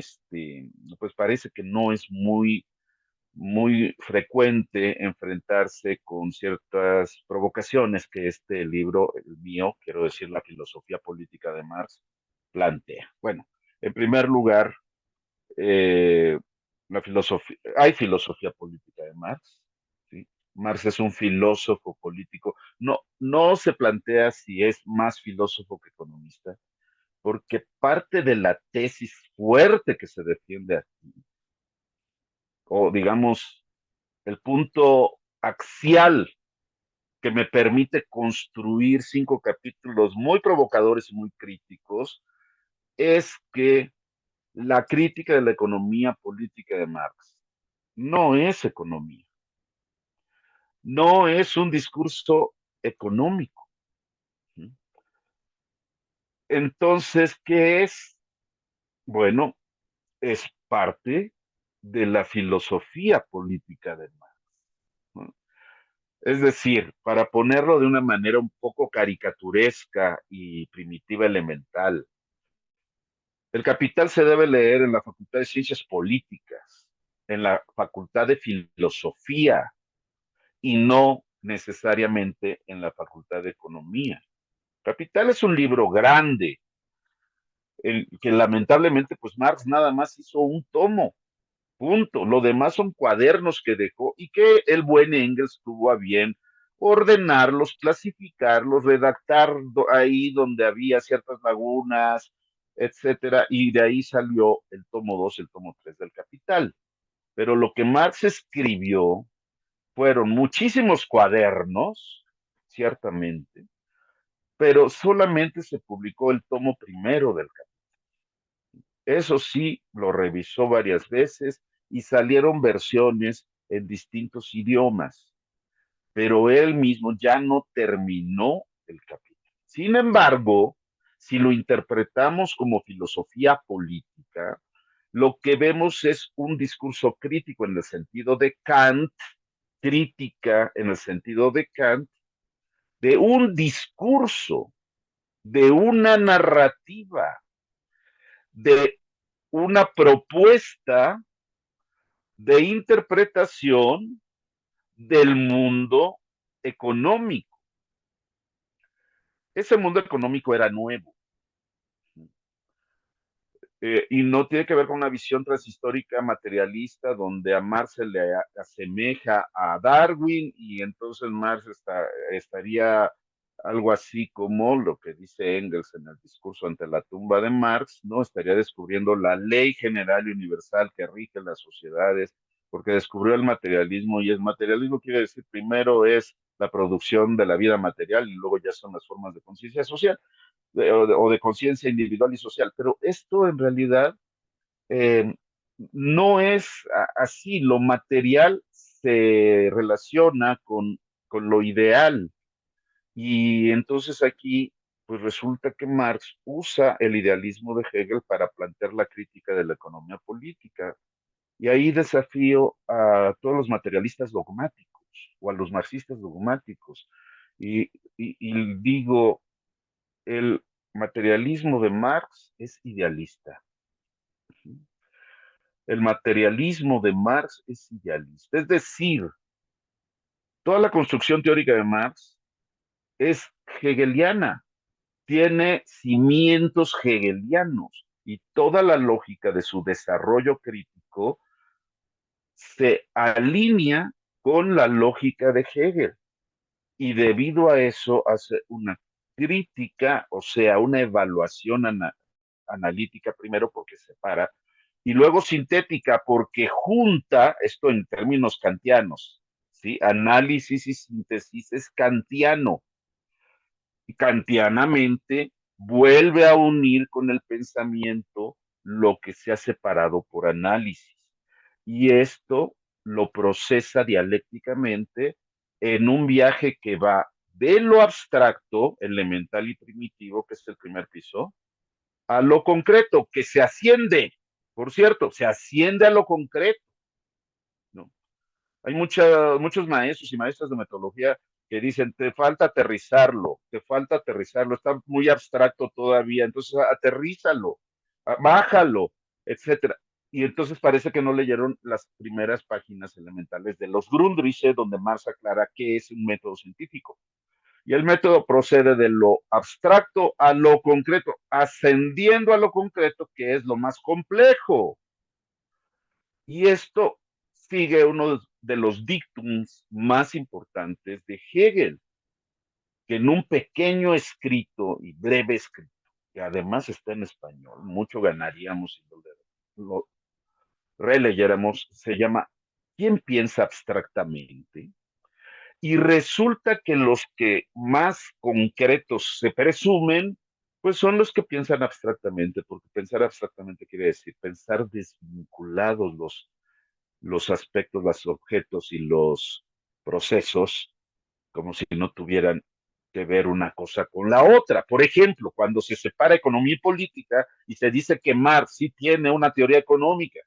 pues parece que no es muy frecuente enfrentarse con ciertas provocaciones que este libro, el mío, quiero decir, la filosofía política de Marx, plantea. Bueno, en primer lugar, eh, hay filosofía política de Marx, ¿sí? Marx es un filósofo político. No, no se plantea si es más filósofo que economista, porque parte de la tesis fuerte que se defiende aquí, o digamos, el punto axial que me permite construir 5 capítulos muy provocadores y muy críticos, es que la crítica de la economía política de Marx no es economía, no es un discurso económico. Entonces, ¿qué es? Bueno, es parte de la filosofía política de Marx, ¿no? Es decir, para ponerlo de una manera un poco caricaturesca y primitiva elemental, el Capital se debe leer en la Facultad de Ciencias Políticas, en la Facultad de Filosofía y no necesariamente en la Facultad de Economía. Capital es un libro grande, que lamentablemente pues Marx nada más hizo un tomo, punto. Lo demás son cuadernos que dejó y que el buen Engels tuvo a bien ordenarlos, clasificarlos, redactar ahí donde había ciertas lagunas, etcétera, y de ahí salió el tomo 2, el tomo 3 del Capital. Pero lo que Marx escribió fueron muchísimos cuadernos, ciertamente, pero solamente se publicó el tomo primero del Capital. Eso sí, lo revisó varias veces y salieron versiones en distintos idiomas, pero él mismo ya no terminó el capítulo. Sin embargo, si lo interpretamos como filosofía política, lo que vemos es un discurso crítico en el sentido de Kant, crítica en el sentido de Kant, de un discurso, de una narrativa, de una propuesta de interpretación del mundo económico. Ese mundo económico era nuevo. Y no tiene que ver con una visión transhistórica materialista donde a Marx se le asemeja a Darwin y entonces Marx estaría algo así como lo que dice Engels en el discurso ante la tumba de Marx, ¿no? Estaría descubriendo la ley general y universal que rige las sociedades, porque descubrió el materialismo, y el materialismo quiere decir primero es la producción de la vida material y luego ya son las formas de conciencia social o de conciencia individual y social, pero esto en realidad eh, no es así. Lo material se relaciona con lo ideal, y entonces aquí pues resulta que Marx usa el idealismo de Hegel para plantear la crítica de la economía política, y ahí desafío a todos los materialistas dogmáticos o a los marxistas dogmáticos y digo, el materialismo de Marx es idealista. El materialismo de Marx es idealista. Es decir, toda la construcción teórica de Marx es hegeliana, tiene cimientos hegelianos y toda la lógica de su desarrollo crítico se alinea con la lógica de Hegel. Y debido a eso hace una crítica, o sea, una evaluación analítica primero porque separa, y luego sintética porque junta, esto en términos kantianos, ¿sí? Análisis y síntesis es kantiano, y kantianamente vuelve a unir con el pensamiento lo que se ha separado por análisis, y esto lo procesa dialécticamente en un viaje que va de lo abstracto, elemental y primitivo, que es el primer piso, a lo concreto, que se asciende, por cierto, se asciende a lo concreto, ¿no? Hay muchos maestros y maestras de metodología que dicen, te falta aterrizarlo, está muy abstracto todavía, entonces aterrízalo, bájalo, etcétera. Y entonces parece que no leyeron las primeras páginas elementales de los Grundrisse, donde Marx aclara qué es un método científico. Y el método procede de lo abstracto a lo concreto, ascendiendo a lo concreto, que es lo más complejo. Y esto sigue uno de los dictums más importantes de Hegel, que en un pequeño escrito y breve escrito, que además está en español, mucho ganaríamos si lo releyéramos, se llama ¿Quién piensa abstractamente? Y resulta que los que más concretos se presumen, pues son los que piensan abstractamente, porque pensar abstractamente quiere decir pensar desvinculados los aspectos, los objetos y los procesos, como si no tuvieran que ver una cosa con la otra. Por ejemplo, cuando se separa economía y política y se dice que Marx sí tiene una teoría económica,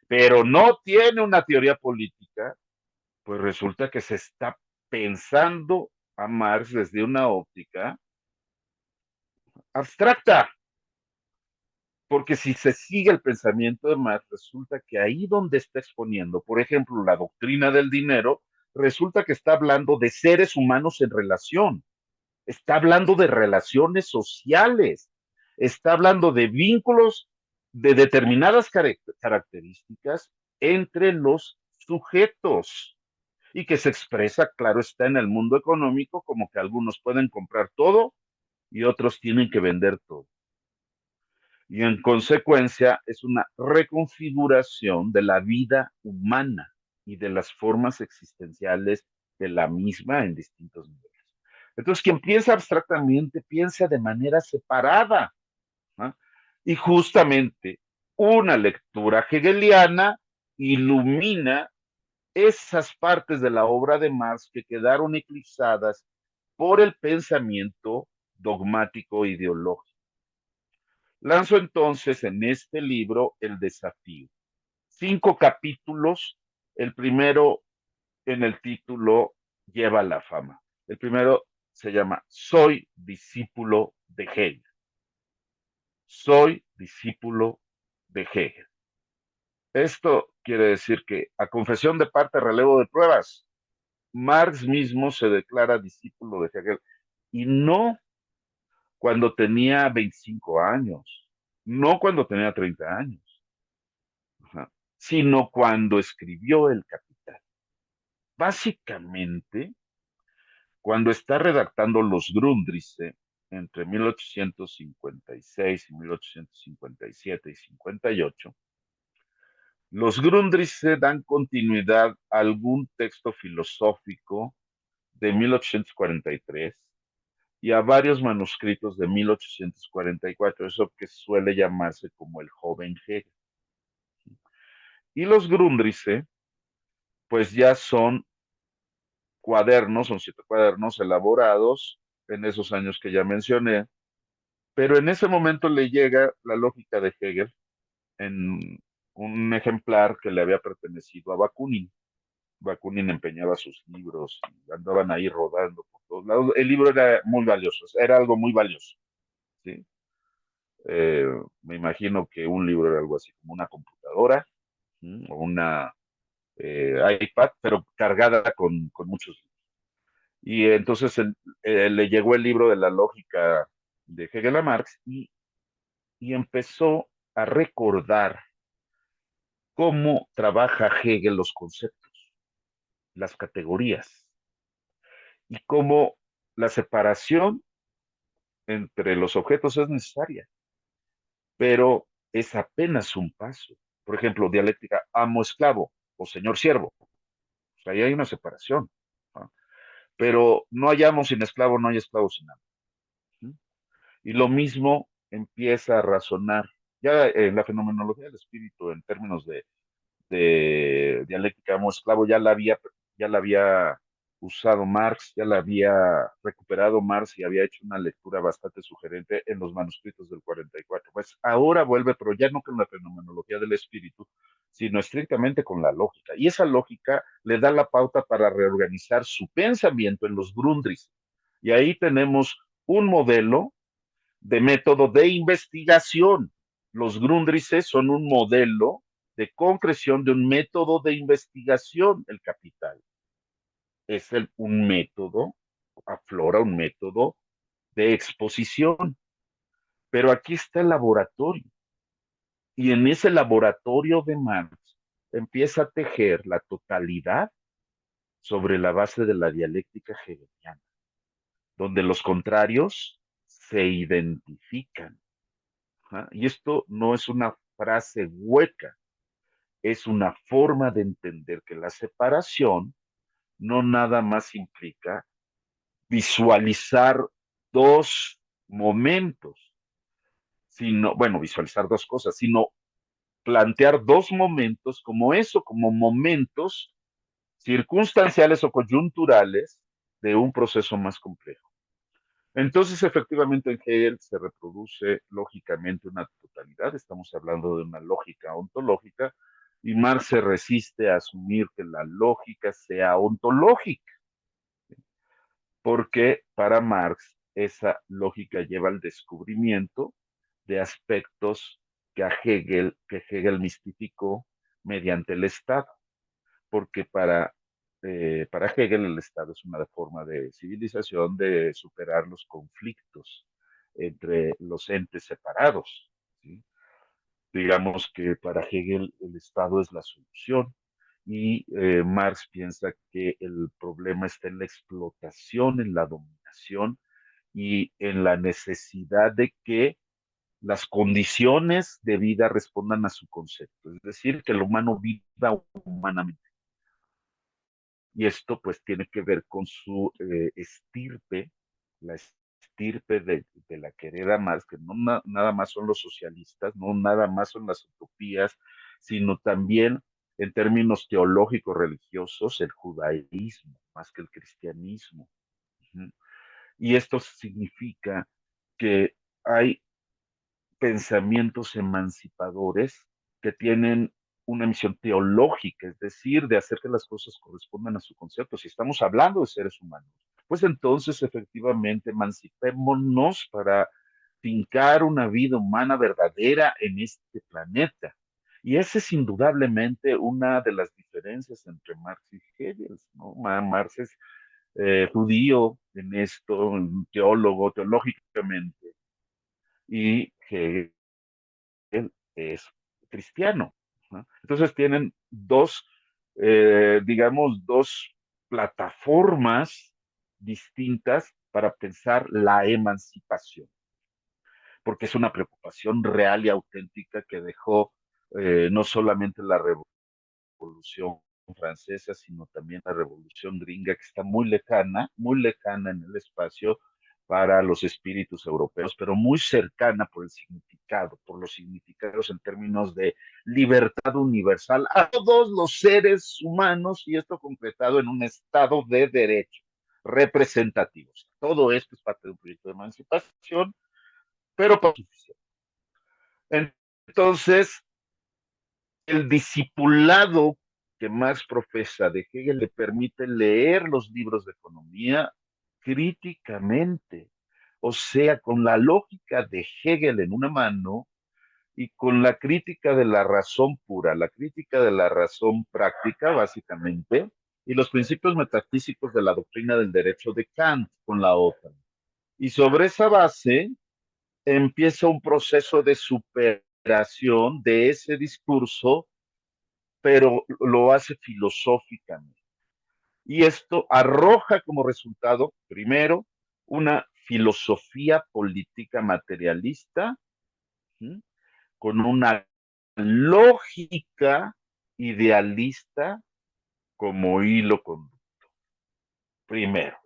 pero no tiene una teoría política, pues resulta que se está pensando a Marx desde una óptica abstracta, porque si se sigue el pensamiento de Marx, resulta que ahí donde está exponiendo, por ejemplo, la doctrina del dinero, resulta que está hablando de seres humanos en relación, está hablando de relaciones sociales, está hablando de vínculos de determinadas características entre los sujetos. y que se expresa, claro está, en el mundo económico, como que algunos pueden comprar todo y otros tienen que vender todo. Y en consecuencia es una reconfiguración de la vida humana y de las formas existenciales de la misma en distintos niveles. Entonces, quien piensa abstractamente piensa de manera separada, ¿no? Y justamente una lectura hegeliana ilumina esas partes de la obra de Marx que quedaron eclipsadas por el pensamiento dogmático ideológico. Lanzo entonces en este libro el desafío. 5 capítulos, el primero en el título lleva la fama. El primero se llama Soy discípulo de Hegel. Soy discípulo de Hegel. Esto quiere decir que, a confesión de parte, relevo de pruebas, Marx mismo se declara discípulo de Hegel, y no cuando tenía 25 años, no cuando tenía 30 años, sino cuando escribió El Capital. Básicamente, cuando está redactando los Grundrisse entre 1856 y 1857 y 58, los Grundrisse dan continuidad a algún texto filosófico de 1843 y a varios manuscritos de 1844, eso que suele llamarse como el joven Hegel. Y los Grundrisse, pues ya son cuadernos, son 7 cuadernos elaborados en esos años que ya mencioné, pero en ese momento le llega la lógica de Hegel en un ejemplar que le había pertenecido a Bakunin. Bakunin empeñaba sus libros y andaban ahí rodando por todos lados. El libro era muy valioso, era algo muy valioso, ¿sí? Eh, Me imagino que un libro era algo así como una computadora, ¿sí? O una iPad, pero cargada con muchos libros. Y entonces le llegó el libro de la lógica de Hegel a Marx y empezó a recordar cómo trabaja Hegel los conceptos, las categorías, y cómo la separación entre los objetos es necesaria, pero es apenas un paso. Por ejemplo, dialéctica amo-esclavo o señor-siervo. O sea, ahí hay una separación, ¿no? Pero no hay amo sin esclavo, no hay esclavo sin amo, ¿sí? Y lo mismo empieza a razonar. Ya en la fenomenología del espíritu, en términos de dialéctica amo-esclavo, ya la había usado Marx, ya la había recuperado Marx y había hecho una lectura bastante sugerente en los manuscritos del 44. Pues ahora vuelve, pero ya no con la fenomenología del espíritu, sino estrictamente con la lógica. Y esa lógica le da la pauta para reorganizar su pensamiento en los Grundrisse. Y ahí tenemos un modelo de método de investigación. Los Grundrisse son un modelo de concreción de un método de investigación. El Capital es un método, aflora un método de exposición, pero aquí está el laboratorio, y en ese laboratorio de Marx empieza a tejer la totalidad sobre la base de la dialéctica hegeliana, donde los contrarios se identifican. ¿Ah? Y esto no es una frase hueca, es una forma de entender que la separación no nada más implica visualizar dos momentos, sino, bueno, visualizar dos cosas, sino plantear dos momentos como eso, como momentos circunstanciales o coyunturales de un proceso más complejo. Entonces, efectivamente, en Hegel se reproduce lógicamente una totalidad, estamos hablando de una lógica ontológica, y Marx se resiste a asumir que la lógica sea ontológica, porque para Marx esa lógica lleva al descubrimiento de aspectos que Hegel mistificó mediante el Estado, porque para Hegel el Estado es una forma de civilización de superar los conflictos entre los entes separados, ¿sí? Digamos que para Hegel el Estado es la solución y Marx piensa que el problema está en la explotación, en la dominación y en la necesidad de que las condiciones de vida respondan a su concepto, es decir, que el humano viva humanamente. Y esto pues tiene que ver con su estirpe, la estirpe de la querida Marx, que no nada más son los socialistas, no nada más son las utopías, sino también en términos teológicos religiosos, el judaísmo, más que el cristianismo. Ujú. Y esto significa que hay pensamientos emancipadores que tienen una misión teológica, es decir, de hacer que las cosas correspondan a su concepto. Si estamos hablando de seres humanos, pues entonces efectivamente emancipémonos para fincar una vida humana verdadera en este planeta. Y esa es indudablemente una de las diferencias entre Marx y Hegel, ¿no? Marx es judío en esto, un teólogo, teológicamente, y Hegel es cristiano, ¿no? Entonces tienen dos, digamos, dos plataformas distintas para pensar la emancipación, porque es una preocupación real y auténtica que dejó no solamente la Revolución Francesa, sino también la Revolución Gringa, que está muy lejana en el espacio para los espíritus europeos, pero muy cercana por el significado, por los significados en términos de libertad universal a todos los seres humanos y esto concretado en un estado de derecho representativos. Todo esto es parte de un proyecto de emancipación, pero para suficiente. Entonces, el discipulado que Marx profesa de Hegel le permite leer los libros de economía críticamente, o sea, con la lógica de Hegel en una mano y con la crítica de la razón pura, la crítica de la razón práctica, básicamente, y los principios metafísicos de la doctrina del derecho de Kant con la otra. Y sobre esa base empieza un proceso de superación de ese discurso, pero lo hace filosóficamente. Y esto arroja como resultado, primero, una filosofía política materialista, ¿sí?, con una lógica idealista como hilo conductor. Primero,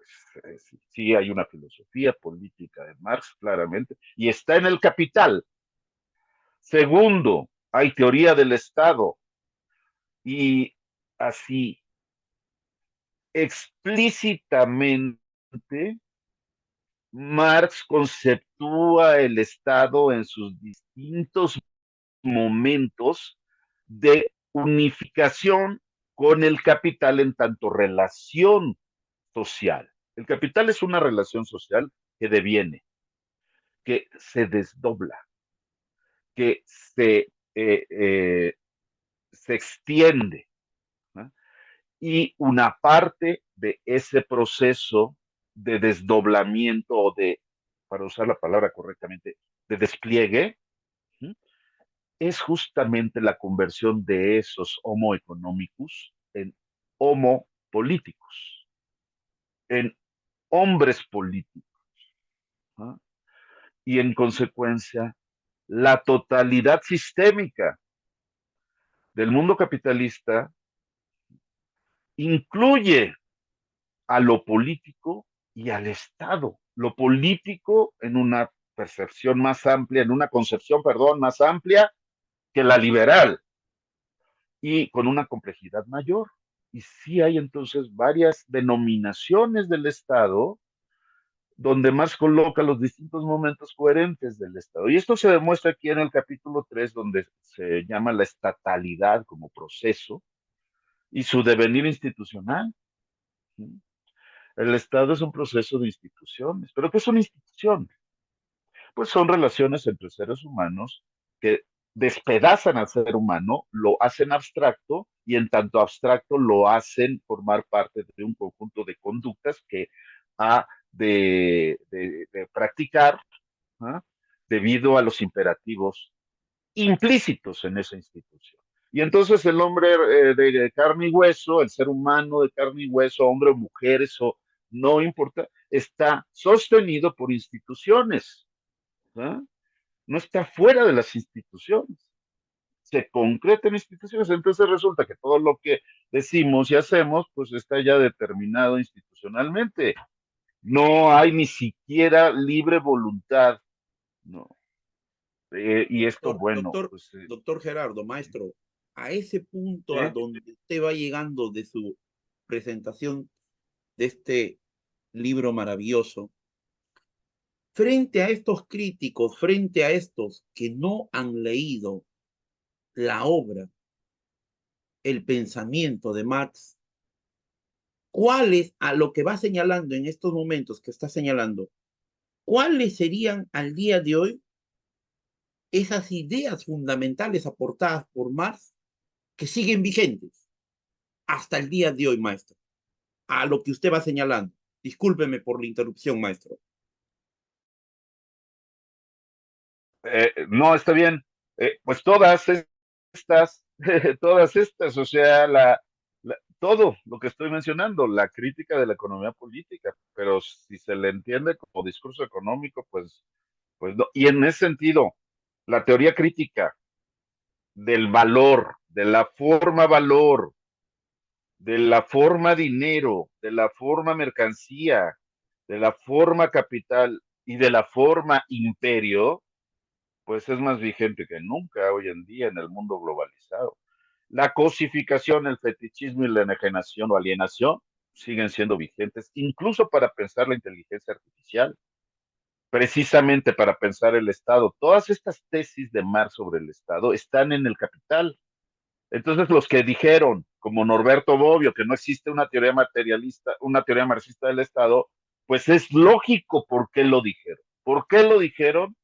sí hay una filosofía política de Marx, claramente, y está en el Capital. Segundo, hay teoría del Estado, y así explícitamente Marx conceptúa el Estado en sus distintos momentos de unificación con el capital en tanto relación social. El capital es una relación social que deviene, que se desdobla, que se extiende, ¿no? Y una parte de ese proceso de desdoblamiento o de, para usar la palabra correctamente, de despliegue, ¿sí?, es justamente la conversión de esos homo economicus en homo políticos, en hombres políticos, ¿no? Y en consecuencia, la totalidad sistémica del mundo capitalista incluye a lo político y al Estado. Lo político en una percepción más amplia, en una concepción, perdón, más amplia que la liberal y con una complejidad mayor. Y sí hay entonces varias denominaciones del Estado donde Marx coloca los distintos momentos coherentes del Estado. Y esto se demuestra aquí en el capítulo 3, donde se llama la estatalidad como proceso y su devenir institucional. El Estado es un proceso de instituciones. ¿Pero qué son instituciones? Pues son relaciones entre seres humanos que despedazan al ser humano, lo hacen abstracto y en tanto abstracto lo hacen formar parte de un conjunto de conductas que ha de practicar, ¿ah?, debido a los imperativos implícitos en esa institución. Y entonces el hombre de carne y hueso, el ser humano de carne y hueso, hombre o mujer, eso no importa, está sostenido por instituciones, ¿no? No está fuera de las instituciones, se concreta en instituciones. Entonces resulta que todo lo que decimos y hacemos, pues está ya determinado institucionalmente. No hay ni siquiera libre voluntad, ¿no? Y esto, bueno, pues Doctor Gerardo, maestro, a ese punto a ¿eh? donde usted va llegando de su presentación de este libro maravilloso, frente a estos críticos, frente a estos que no han leído la obra, el pensamiento de Marx, ¿cuáles, a lo que va señalando en estos momentos que está señalando, cuáles serían al día de hoy esas ideas fundamentales aportadas por Marx que siguen vigentes hasta el día de hoy, maestro? A lo que usted va señalando. Discúlpeme por la interrupción, maestro. No, está bien. Pues todas estas, todas estas, o sea, todo lo que estoy mencionando, la crítica de la economía política, pero si se le entiende como discurso económico, pues no. Y en ese sentido, la teoría crítica del valor, de la forma valor, de la forma dinero, de la forma mercancía, de la forma capital y de la forma imperio, pues es más vigente que nunca hoy en día en el mundo globalizado. La cosificación, el fetichismo y la enajenación o alienación siguen siendo vigentes, incluso para pensar la inteligencia artificial, precisamente para pensar el Estado. Todas estas tesis de Marx sobre el Estado están en el Capital. Entonces, los que dijeron, como Norberto Bobbio, que no existe una teoría materialista, una teoría marxista del Estado, pues es lógico por qué lo dijeron. ¿Por qué lo dijeron?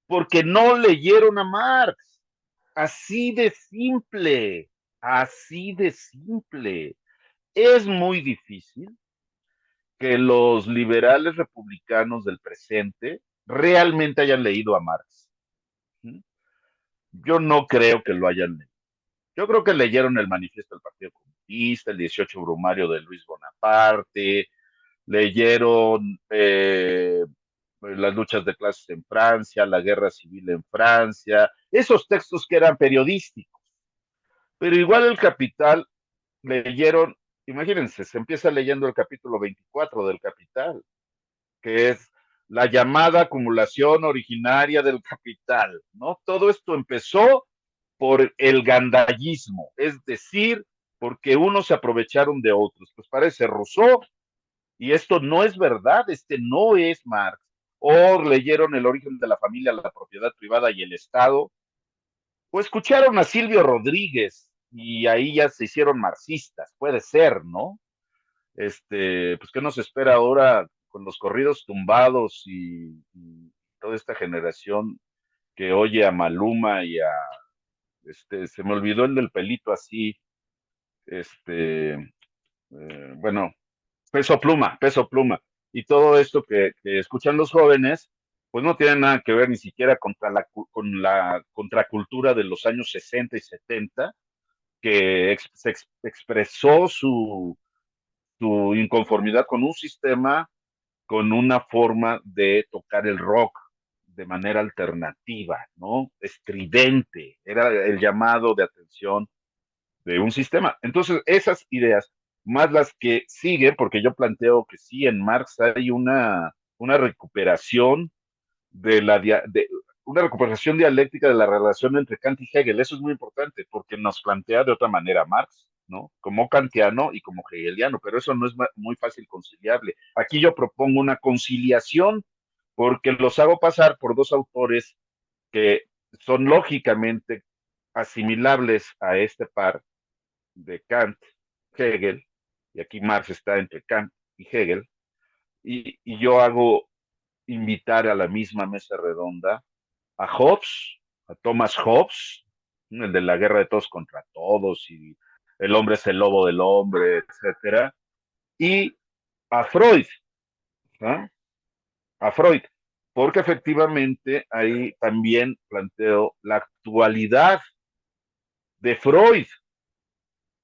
Porque no leyeron a Marx. Así de simple, así de simple. Es muy difícil que los liberales republicanos del presente realmente hayan leído a Marx. Yo no creo que lo hayan leído. Yo creo que leyeron el manifiesto del Partido Comunista, el 18 Brumario de Luis Bonaparte, leyeron las luchas de clases en Francia, la guerra civil en Francia, esos textos que eran periodísticos. Pero igual el Capital leyeron, imagínense, se empieza leyendo el capítulo 24 del Capital, que es la llamada acumulación originaria del capital, ¿no? Todo esto empezó por el gandallismo, es decir, porque unos se aprovecharon de otros. Pues parece Rousseau, y esto no es verdad, este no es Marx. O leyeron El origen de la familia, la propiedad privada y el Estado, o escucharon a Silvio Rodríguez y ahí ya se hicieron marxistas, puede ser, ¿no? Pues qué nos espera ahora con los corridos tumbados y toda esta generación que oye a Maluma y a, se me olvidó el del pelito así, bueno, Peso Pluma, y todo esto que escuchan los jóvenes, pues no tiene nada que ver ni siquiera con la contracultura de los años 60 y 70, que expresó su inconformidad con un sistema, con una forma de tocar el rock de manera alternativa, ¿no? Estridente, era el llamado de atención de un sistema. Entonces, esas ideas, más las que siguen, porque yo planteo que sí, en Marx hay una recuperación de una recuperación dialéctica de la relación entre Kant y Hegel. Eso es muy importante porque nos plantea de otra manera Marx, ¿no? Como kantiano y como hegeliano, pero eso no es muy fácil conciliable. Aquí yo propongo una conciliación porque los hago pasar por dos autores que son lógicamente asimilables a este par de Kant, Hegel, y aquí Marx está entre Kant y Hegel, y yo hago invitar a la misma mesa redonda a Hobbes, a Thomas Hobbes, el de la guerra de todos contra todos, y el hombre es el lobo del hombre, etcétera, y a Freud, ¿no? A Freud, porque efectivamente ahí también planteo la actualidad de Freud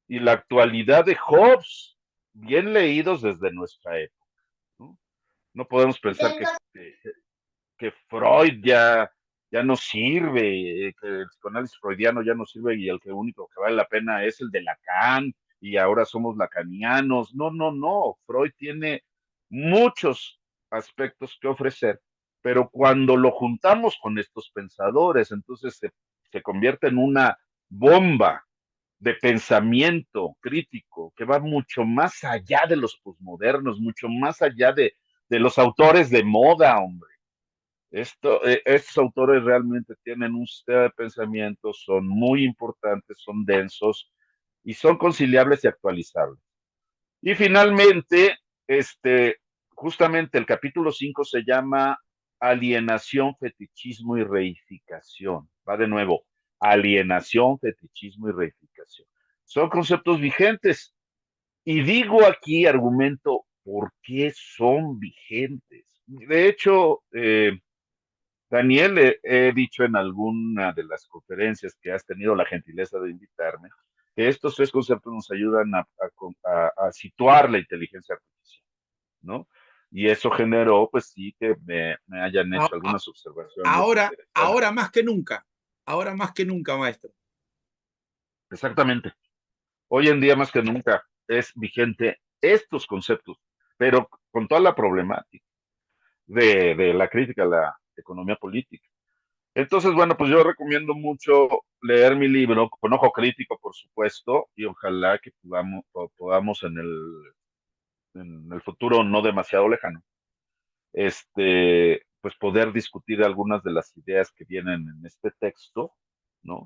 y la actualidad de Hobbes, bien leídos desde nuestra época, ¿no? No podemos pensar que Freud ya no sirve, que el psicoanálisis freudiano ya no sirve y el que único que vale la pena es el de Lacan y ahora somos lacanianos. No, no, no. Freud tiene muchos aspectos que ofrecer, pero cuando lo juntamos con estos pensadores, entonces se convierte en una bomba de pensamiento crítico que va mucho más allá de los posmodernos, mucho más allá de los autores de moda, hombre. Estos autores realmente tienen un sistema de pensamiento, son muy importantes, son densos y son conciliables y actualizables. Y finalmente, justamente el capítulo 5 se llama alienación, fetichismo y reificación. Va de nuevo, alienación, fetichismo y reificación. Son conceptos vigentes. Y digo aquí, argumento, ¿por qué son vigentes? De hecho, Daniel, he dicho en alguna de las conferencias que has tenido la gentileza de invitarme, que estos tres conceptos nos ayudan a situar la inteligencia artificial, ¿no? Y eso generó, pues sí, que me hayan A- hecho a- algunas observaciones interesantes. ahora más que nunca, maestro. Exactamente. Hoy en día más que nunca es vigente estos conceptos, pero con toda la problemática de la crítica a la economía política. Entonces, bueno, pues yo recomiendo mucho leer mi libro con ojo crítico, por supuesto, y ojalá que podamos en el futuro no demasiado lejano, pues poder discutir algunas de las ideas que vienen en este texto, ¿no?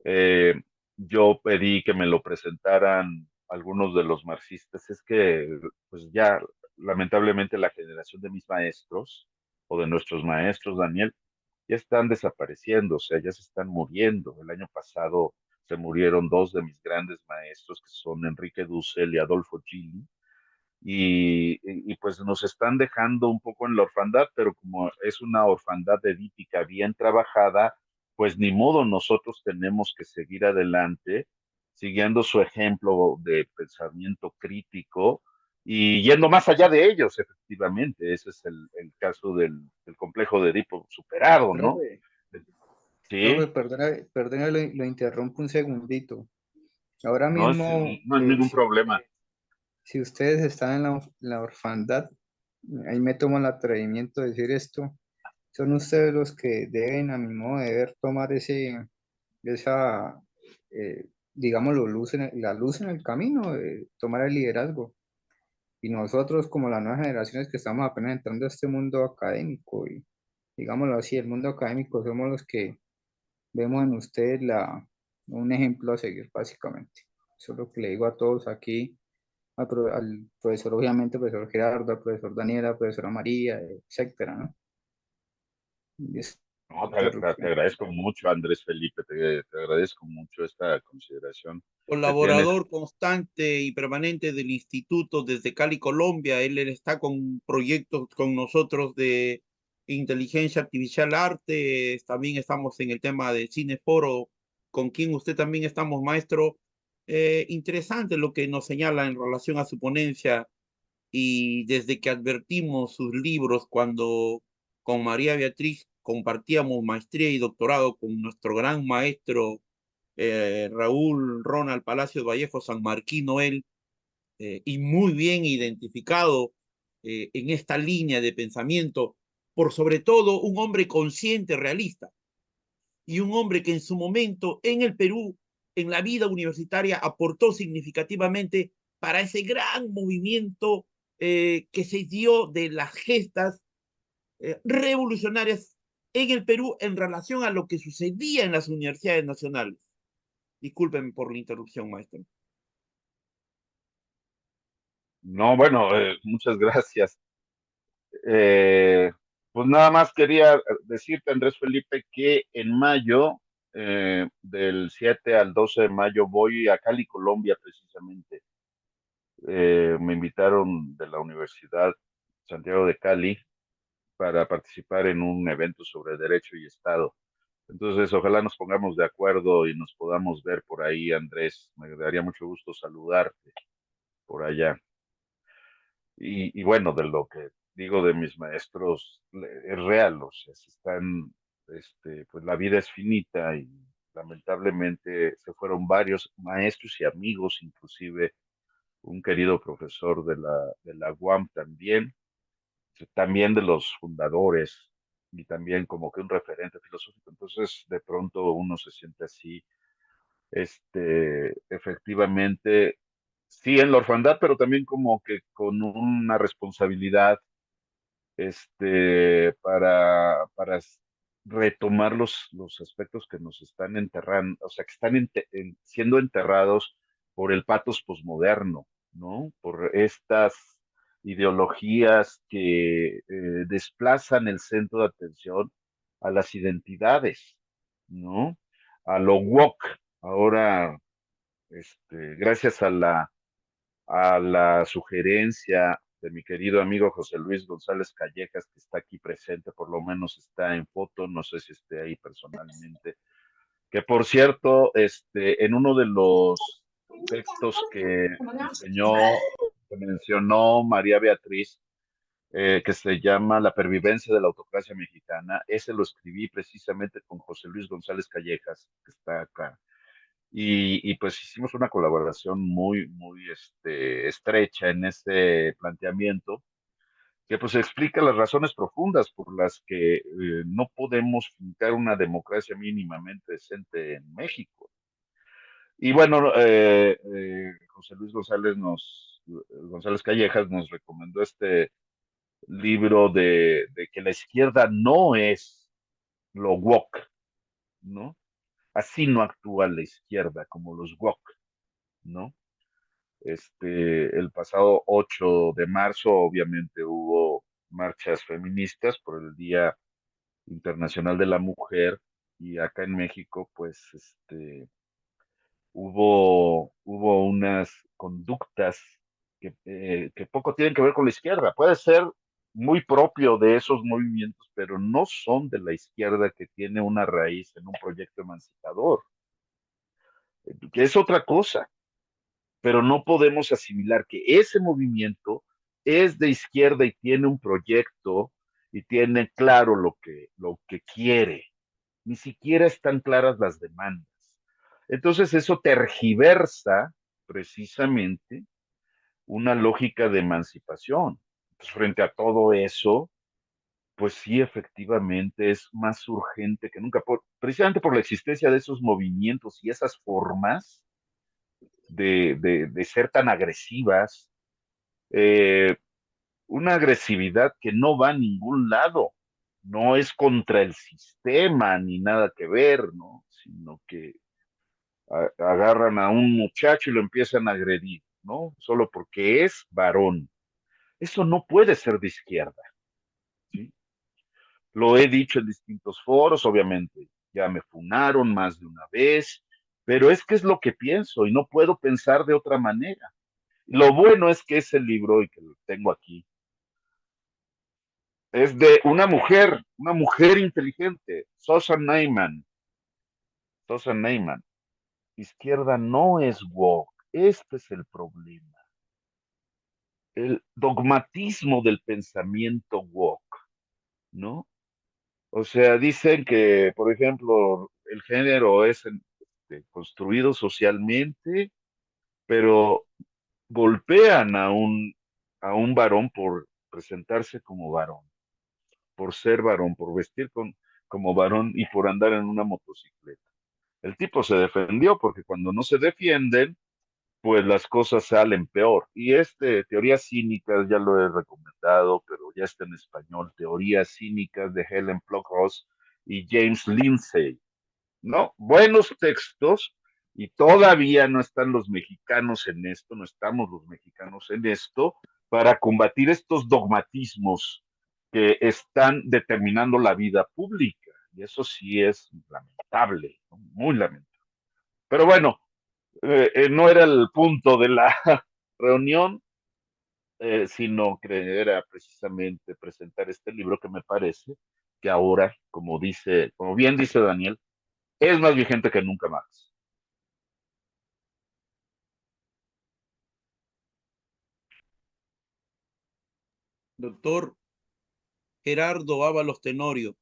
Eh, yo pedí que me lo presentaran algunos de los marxistas. Es que, pues ya, lamentablemente la generación de mis maestros o de nuestros maestros, Daniel, ya están desapareciendo, o sea, ya se están muriendo. El año pasado se murieron dos de mis grandes maestros, que son Enrique Dussel y Adolfo Gili, y pues nos están dejando un poco en la orfandad, pero como es una orfandad edípica bien trabajada, pues ni modo, nosotros tenemos que seguir adelante, siguiendo su ejemplo de pensamiento crítico y yendo más allá de ellos, efectivamente. Ese es el caso del complejo de Edipo superado, ¿no? Profe, Sí, perdona, lo interrumpo un segundito. Ahora no, mismo, no hay ningún problema. si ustedes están en la orfandad, ahí me tomo el atrevimiento de decir esto, son ustedes los que deben, a mi modo de ver, tomar esa, digámoslo, la luz en el camino, tomar el liderazgo. Y nosotros, como las nuevas generaciones que estamos apenas entrando a este mundo académico, y digámoslo así, el mundo académico, somos los que vemos en ustedes un ejemplo a seguir, básicamente. Eso es lo que le digo a todos aquí, al profesor, obviamente, al profesor Gerardo, al profesor Daniela, al profesora María, etcétera, ¿no? Y esa No, te interrupción. agradezco mucho, Andrés Felipe, te agradezco mucho esta consideración que tienes. Colaborador constante y permanente del instituto desde Cali, Colombia. Él está con proyectos con nosotros de inteligencia artificial artes. También estamos en el tema de Cineforo, con quien usted también estamos, maestro. Interesante lo que nos señala en relación a su ponencia y desde que advertimos sus libros cuando con María Beatriz compartíamos maestría y doctorado con nuestro gran maestro Raúl Ronald Palacios Vallejo San Marquino, él, y muy bien identificado en esta línea de pensamiento, por sobre todo un hombre consciente, realista, y un hombre que en su momento en el Perú, en la vida universitaria, aportó significativamente para ese gran movimiento que se dio de las gestas revolucionarias en el Perú en relación a lo que sucedía en las universidades nacionales. Discúlpenme por la interrupción, maestro. No, bueno, muchas gracias. Eh, pues nada más quería decirte, Andrés Felipe, que en mayo, del 7 al 12 de mayo, voy a Cali, Colombia, precisamente. Me invitaron de la Universidad Santiago de Cali para participar en un evento sobre derecho y Estado. Entonces, ojalá nos pongamos de acuerdo y nos podamos ver por ahí, Andrés. Me daría mucho gusto saludarte por allá. Y bueno, de lo que digo de mis maestros, es real, o sea, si están, pues la vida es finita y lamentablemente se fueron varios maestros y amigos, inclusive un querido profesor de la UAM también de los fundadores y también como que un referente filosófico. Entonces, de pronto uno se siente así, efectivamente, sí en la orfandad, pero también como que con una responsabilidad, para retomar los aspectos que nos están enterrando, o sea, que están siendo enterrados por el patos posmoderno, ¿no? Por estas ideologías que desplazan el centro de atención a las identidades, ¿no? A lo woke. Ahora, gracias a la sugerencia de mi querido amigo José Luis González Callejas, que está aquí presente, por lo menos está en foto, no sé si esté ahí personalmente, que por cierto, en uno de los textos que que mencionó María Beatriz, que se llama La pervivencia de la autocracia mexicana, ese lo escribí precisamente con José Luis González Callejas, que está acá, y pues hicimos una colaboración muy, muy estrecha en ese planteamiento, que pues explica las razones profundas por las que no podemos fincar una democracia mínimamente decente en México. Y bueno, José Luis González Callejas nos recomendó este libro de que la izquierda no es lo woke, ¿no? Así no actúa la izquierda como los woke, ¿no? El pasado 8 de marzo, obviamente, hubo marchas feministas por el Día Internacional de la Mujer y acá en México, pues, hubo unas conductas que poco tienen que ver con la izquierda. Puede ser muy propio de esos movimientos, pero no son de la izquierda que tiene una raíz en un proyecto emancipador, que es otra cosa, pero no podemos asimilar que ese movimiento es de izquierda y tiene un proyecto y tiene claro lo que quiere. Ni siquiera están claras las demandas. Entonces eso tergiversa precisamente una lógica de emancipación. Pues frente a todo eso, pues sí, efectivamente es más urgente que nunca, precisamente por la existencia de esos movimientos y esas formas de ser tan agresivas, eh, una agresividad que no va a ningún lado, no es contra el sistema ni nada que ver, ¿no? Sino que agarran a un muchacho y lo empiezan a agredir, ¿no? Solo porque es varón. Eso no puede ser de izquierda, ¿sí? Lo he dicho en distintos foros, obviamente, ya me funaron más de una vez, pero es que es lo que pienso y no puedo pensar de otra manera. Lo bueno es que ese libro, y que lo tengo aquí, es de una mujer inteligente, Susan Neiman. Izquierda no es woke, este es el problema. El dogmatismo del pensamiento woke, ¿no? O sea, dicen que, por ejemplo, el género es construido socialmente, pero golpean a un varón por presentarse como varón, por ser varón, por vestir como varón y por andar en una motocicleta. El tipo se defendió porque cuando no se defienden, pues las cosas salen peor. Y Teorías Cínicas, ya lo he recomendado, pero ya está en español, Teorías Cínicas de Helen Pluckrose y James Lindsay, ¿no? Buenos textos, y todavía no están los mexicanos en esto, no estamos los mexicanos en esto, para combatir estos dogmatismos que están determinando la vida pública. Y eso sí es lamentable, ¿no? Muy lamentable. Pero bueno, no era el punto de la reunión, sino que era precisamente presentar este libro que me parece que ahora, como bien dice Daniel, es más vigente que nunca más. Doctor Gerardo Ábalos Tenorio, Ujú.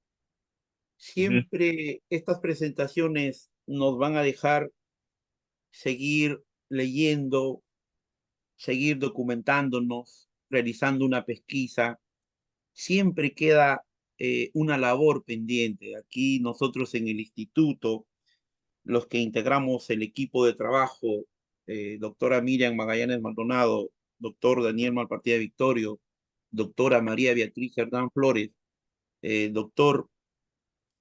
siempre estas presentaciones nos van a dejar seguir leyendo, seguir documentándonos, realizando una pesquisa. Siempre queda una labor pendiente. Aquí nosotros en el instituto, los que integramos el equipo de trabajo, doctora Miriam Magallanes Maldonado, doctor Daniel Malpartida Victorio, doctora María Beatriz Hernán Flores, doctor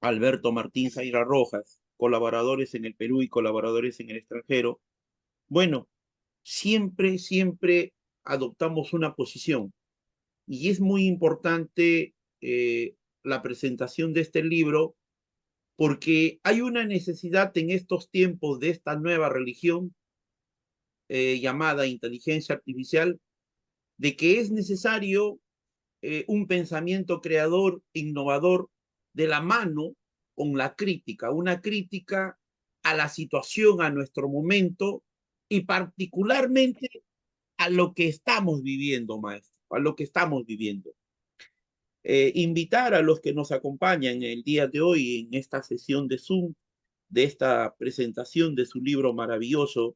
Alberto Martín Zaira Rojas, colaboradores en el Perú y colaboradores en el extranjero. Bueno, siempre adoptamos una posición y es muy importante la presentación de este libro porque hay una necesidad en estos tiempos de esta nueva religión llamada inteligencia artificial, de que es necesario un pensamiento creador, innovador, de la mano con la crítica, una crítica a la situación, a nuestro momento y particularmente a lo que estamos viviendo, maestro, a lo que estamos viviendo. Invitar a los que nos acompañan el día de hoy en esta sesión de Zoom, de esta presentación de su libro maravilloso,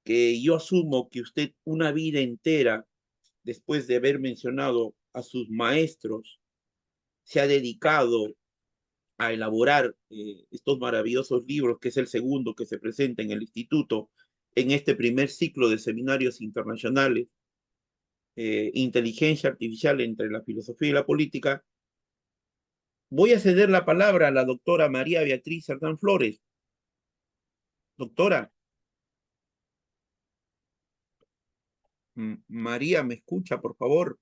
que yo asumo que usted una vida entera, después de haber mencionado a sus maestros, se ha dedicado a elaborar estos maravillosos libros, que es el segundo que se presenta en el instituto en este primer ciclo de seminarios internacionales, Inteligencia Artificial entre la Filosofía y la Política. Voy a ceder la palabra a la doctora María Beatriz Hernán Flores. Doctora, María, ¿me escucha, por favor?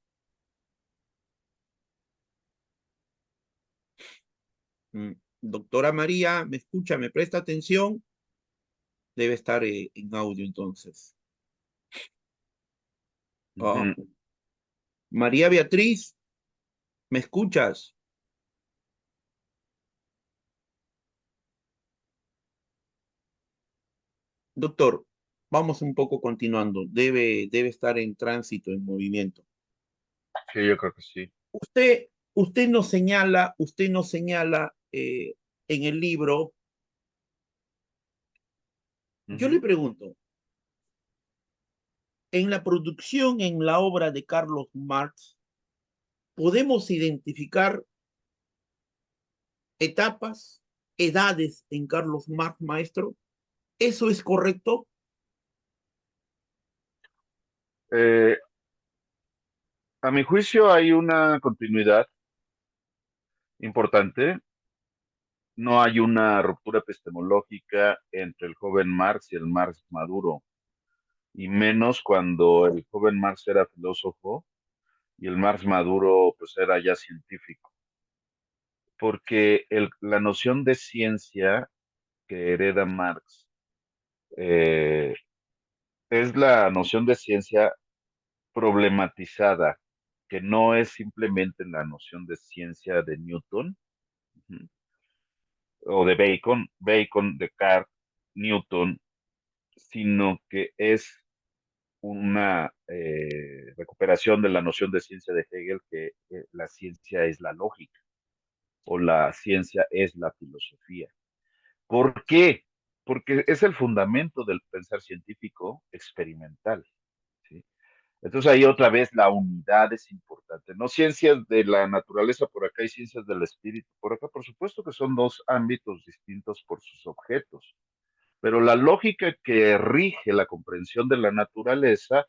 Doctora María, ¿me escucha? ¿Me presta atención? Debe estar en audio entonces. Ah, Ujú. María Beatriz, ¿me escuchas? Doctor, vamos un poco continuando. Debe estar en tránsito, en movimiento. Sí, yo creo que sí. Usted nos señala en el libro. Yo le Ujú. pregunto, en la producción, en la obra de Carlos Marx, ¿podemos identificar etapas, edades en Carlos Marx, maestro? ¿Eso es correcto? Eh, a mi juicio hay una continuidad importante. No hay una ruptura epistemológica entre el joven Marx y el Marx maduro, y menos cuando el joven Marx era filósofo y el Marx maduro pues era ya científico, porque la noción de ciencia que hereda Marx eh, es la noción de ciencia problematizada, que no es simplemente la noción de ciencia de Newton, ujú, o de Bacon, Descartes, Newton, sino que es una recuperación de la noción de ciencia de Hegel, que la ciencia es la lógica o la ciencia es la filosofía. ¿Por qué? Porque es el fundamento del pensar científico experimental, ¿sí? Entonces ahí otra vez la unidad es importante. No ciencias de la naturaleza por acá y ciencias del espíritu por acá. Por supuesto que son dos ámbitos distintos por sus objetos, pero la lógica que rige la comprensión de la naturaleza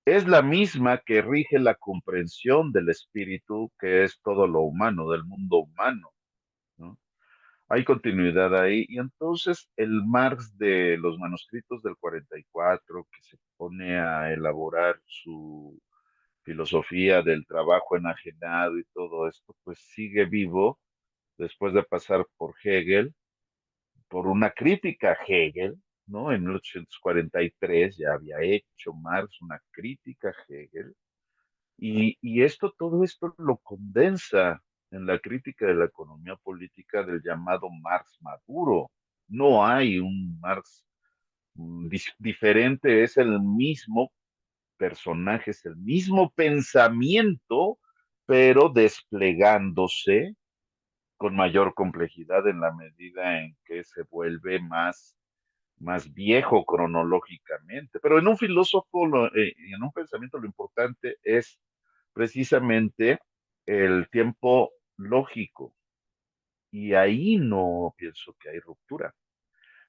es la misma que rige la comprensión del espíritu, que es todo lo humano, del mundo humano, ¿no? Hay continuidad ahí. Y entonces el Marx de los manuscritos del 44, que se pone a elaborar su filosofía del trabajo enajenado y todo esto, pues sigue vivo después de pasar por Hegel, por una crítica a Hegel, ¿no? En 1843 ya había hecho Marx una crítica a Hegel, y todo esto lo condensa. en la crítica de la economía política del llamado Marx maduro. No hay un Marx diferente, es el mismo personaje, es el mismo pensamiento, pero desplegándose con mayor complejidad en la medida en que se vuelve más viejo cronológicamente. Pero en un filósofo, en un pensamiento, lo importante es precisamente el tiempo lógico. Y ahí no pienso que hay ruptura.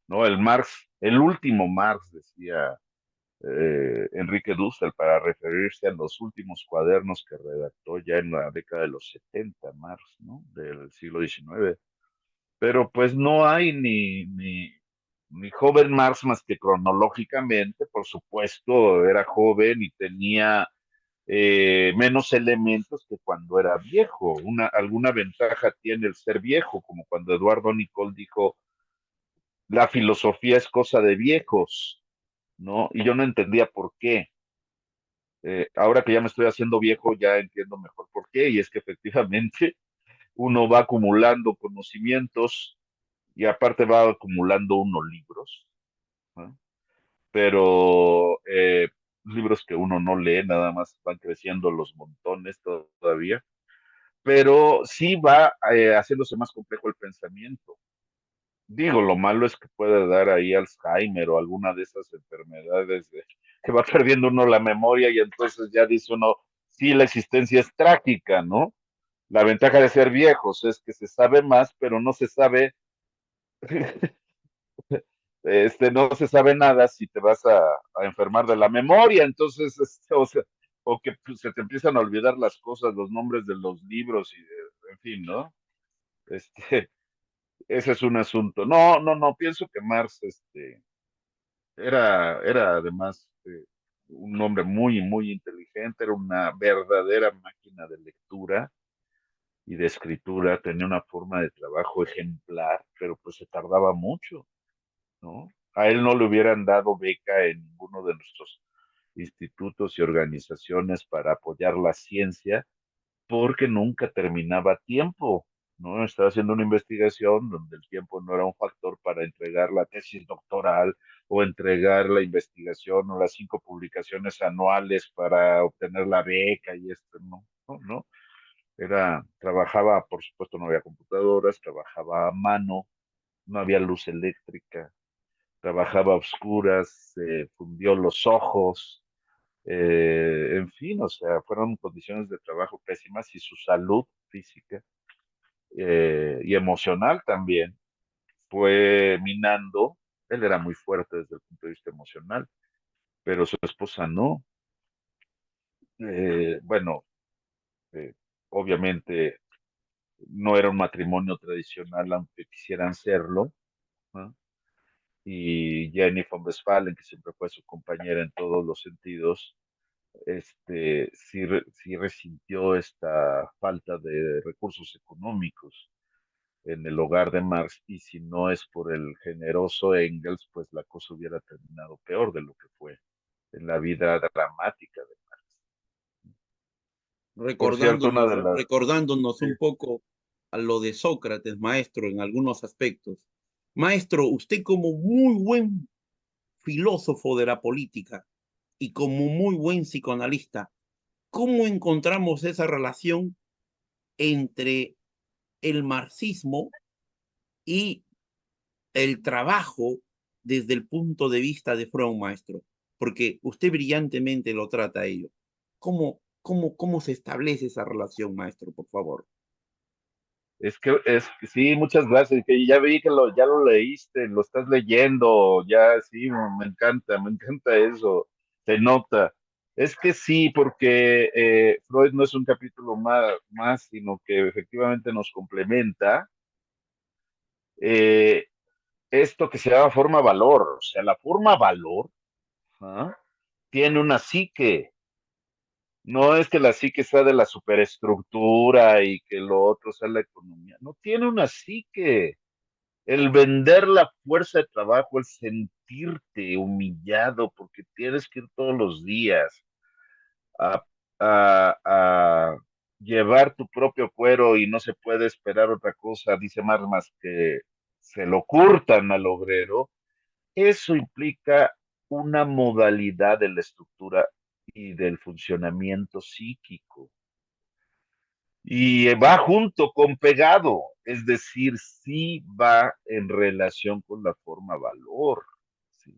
¿No? El último Marx, decía Enrique Dussel, para referirse a los últimos cuadernos que redactó ya en la década de los 70, Marx, ¿no? Del siglo XIX. Pero pues no hay ni joven Marx más que cronológicamente, por supuesto, era joven y tenía menos elementos que cuando era viejo. Alguna ventaja tiene el ser viejo, como cuando Eduardo Nicol dijo, la filosofía es cosa de viejos, ¿no? Y yo no entendía por qué. Ahora que ya me estoy haciendo viejo, ya entiendo mejor por qué, y es que efectivamente uno va acumulando conocimientos y aparte va acumulando unos libros, ¿no? Pero libros que uno no lee, nada más van creciendo los montones todavía, pero sí va haciéndose más complejo el pensamiento. Digo, lo malo es que puede dar ahí Alzheimer o alguna de esas enfermedades que va perdiendo uno la memoria y entonces ya dice uno, sí, la existencia es trágica, ¿no? La ventaja de ser viejos es que se sabe más, pero no se sabe, no se sabe nada si te vas a enfermar de la memoria, entonces, o sea, o que pues, se te empiezan a olvidar las cosas, los nombres de los libros y, en fin, ¿no? Este, ese es un asunto. No, no, no, pienso que Marx, era además un hombre muy inteligente, era una verdadera máquina de lectura y de escritura, tenía una forma de trabajo ejemplar, pero pues se tardaba mucho, ¿no? A él no le hubieran dado beca en ninguno de nuestros institutos y organizaciones para apoyar la ciencia, porque nunca terminaba a tiempo, ¿no? Estaba haciendo una investigación donde el tiempo no era un factor para entregar la tesis doctoral o entregar la investigación o las 5 publicaciones anuales para obtener la beca y esto, no, no, no. Trabajaba, por supuesto, no había computadoras, trabajaba a mano, no había luz eléctrica, trabajaba a oscuras, fundió los ojos, en fin, o sea, fueron condiciones de trabajo pésimas y su salud física y emocional también fue minando. Él era muy fuerte desde el punto de vista emocional, pero su esposa no. Bueno, eh, obviamente no era un matrimonio tradicional, aunque quisieran serlo, ¿no? Y Jenny von Westphalen, que siempre fue su compañera en todos los sentidos, sí resintió esta falta de recursos económicos en el hogar de Marx, y si no es por el generoso Engels, pues la cosa hubiera terminado peor de lo que fue en la vida dramática de Marx. Por cierto, una de las... Recordándonos un Sí, poco a lo de Sócrates, maestro, en algunos aspectos. Maestro, usted como muy buen filósofo de la política y como muy buen psicoanalista, ¿cómo encontramos esa relación entre el marxismo y el trabajo desde el punto de vista de Freud, maestro? Porque usted brillantemente lo trata a ello. ¿Cómo se establece esa relación, maestro, por favor? sí, muchas gracias, que ya vi que ya lo leíste, lo estás leyendo, ya sí, me encanta eso, se nota. Es que sí, porque Freud no es un capítulo más, sino que efectivamente nos complementa eh, esto que se llama forma valor. O sea, la forma valor, ¿ah?, tiene una psique. No es que la psique sea de la superestructura y que lo otro sea la economía. No, tiene una psique. El vender la fuerza de trabajo, el sentirte humillado porque tienes que ir todos los días a, a llevar tu propio cuero y no se puede esperar otra cosa, dice Marx, más que se lo curtan al obrero, eso implica una modalidad de la estructura y del funcionamiento psíquico. Y va junto con pegado, es decir, sí va en relación con la forma valor, ¿sí?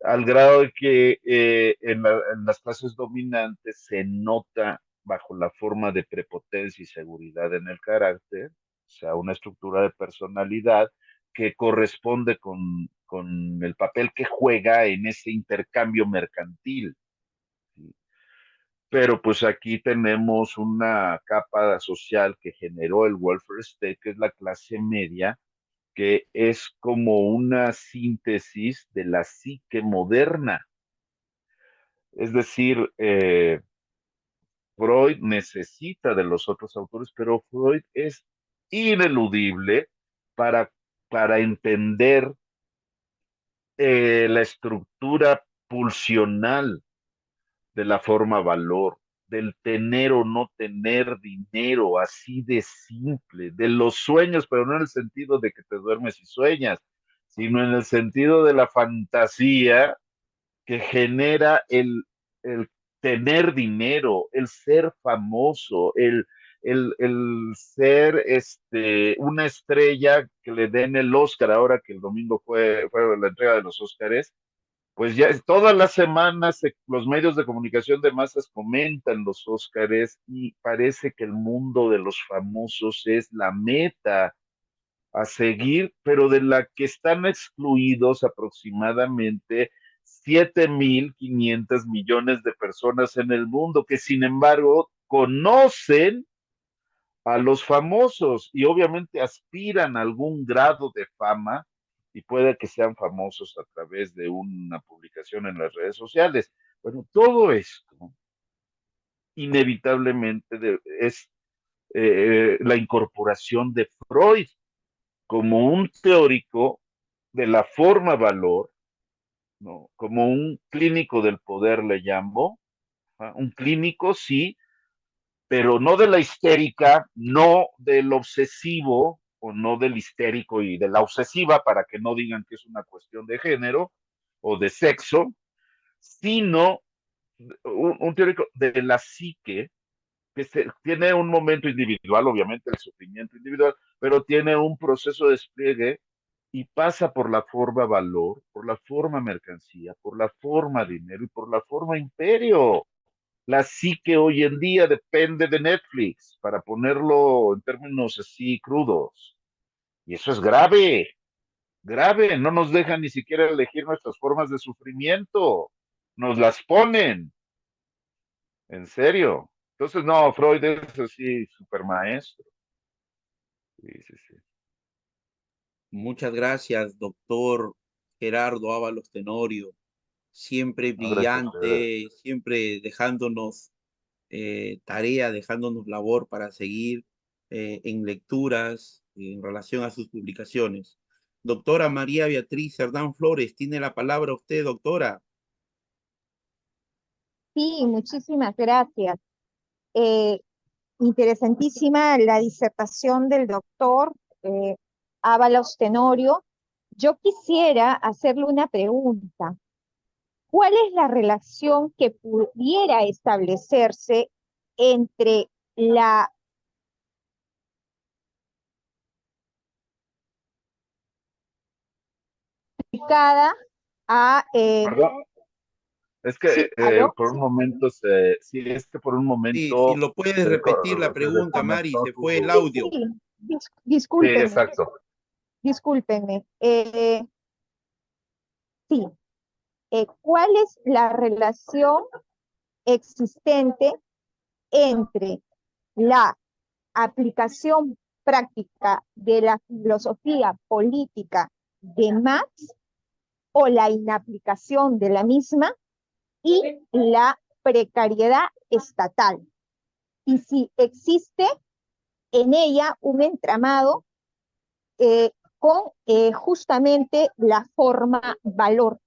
Al grado de que en las clases dominantes se nota bajo la forma de prepotencia y seguridad en el carácter, o sea, una estructura de personalidad que corresponde con el papel que juega en ese intercambio mercantil, ¿sí? Pero pues aquí tenemos una capa social que generó el welfare state, que es la clase media, que es como una síntesis de la psique moderna. Es decir, Freud necesita de los otros autores, pero Freud es ineludible para, para entender la estructura pulsional de la forma valor, del tener o no tener dinero, así de simple, de los sueños, pero no en el sentido de que te duermes y sueñas, sino en el sentido de la fantasía que genera el tener dinero, el ser famoso, el ser una estrella que le den el Oscar, ahora que el domingo fue la entrega de los Oscars, pues ya todas las semanas los medios de comunicación de masas comentan los Óscares y parece que el mundo de los famosos es la meta a seguir, pero de la que están excluidos aproximadamente 7.500 millones de personas en el mundo, que sin embargo conocen a los famosos y obviamente aspiran a algún grado de fama y puede que sean famosos a través de una publicación en las redes sociales. Bueno, todo esto inevitablemente es la incorporación de Freud como un teórico de la forma valor, ¿no? Como un clínico del poder le llamo, ¿no? Un clínico sí, pero no de la histérica, no del obsesivo, o no del histérico y de la obsesiva, para que no digan que es una cuestión de género o de sexo, sino un teórico de la psique, que tiene un momento individual, obviamente el sufrimiento individual, pero tiene un proceso de despliegue y pasa por la forma valor, por la forma mercancía, por la forma dinero y por la forma imperio. La psique hoy en día depende de Netflix, para ponerlo en términos así crudos. Y eso es grave, grave. No nos dejan ni siquiera elegir nuestras formas de sufrimiento. Nos las ponen, en serio. Entonces, no, Freud es así, super maestro. Sí, sí, sí. Muchas gracias, doctor Gerardo Ábalos Tenorio. Siempre No, gracias a ustedes. brillante, siempre dejándonos tarea, dejándonos labor para seguir en lecturas en relación a sus publicaciones. Doctora María Beatriz Cerdán Flores, tiene la palabra usted, doctora. Sí, muchísimas gracias. Eh, Interesantísima la disertación del doctor eh, Ábalos Tenorio. Yo quisiera hacerle una pregunta. ¿Cuál es la relación que pudiera establecerse entre la aplicada a... Perdón, es que sí, aló, por un momento sí, es que por un Sí, si momento lo puedes repetir la se pregunta, Mari, desconectó se fue el tu... sí, audio. Sí, discúlpenme, exacto. discúlpenme. Sí, ¿cuál es la relación existente entre la aplicación práctica de la filosofía política de Marx o la inaplicación de la misma y la precariedad estatal? Y si existe en ella un entramado con justamente la forma valor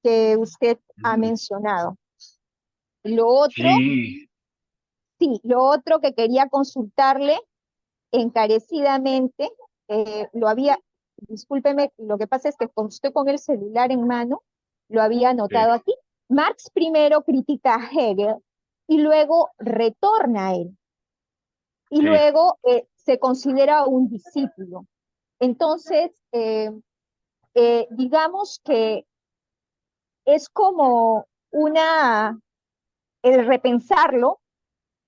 que usted ha Mm, mencionado. Lo otro, sí, Sí, lo otro que quería consultarle encarecidamente, discúlpeme, lo que pasa es que como estoy con el celular en mano, lo había Sí, anotado aquí. Marx primero critica a Hegel y luego retorna a él, y sí. luego se considera un discípulo. Entonces, digamos que es como el repensarlo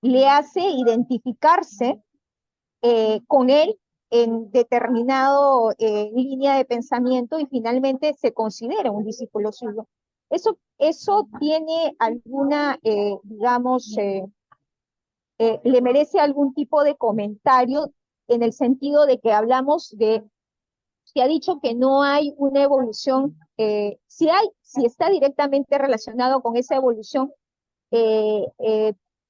le hace identificarse con él en determinado línea de pensamiento y finalmente se considera un discípulo suyo. Eso tiene alguna, digamos, le merece algún tipo de comentario en el sentido de que hablamos se ha dicho que no hay una evolución, si está directamente relacionado con esa evolución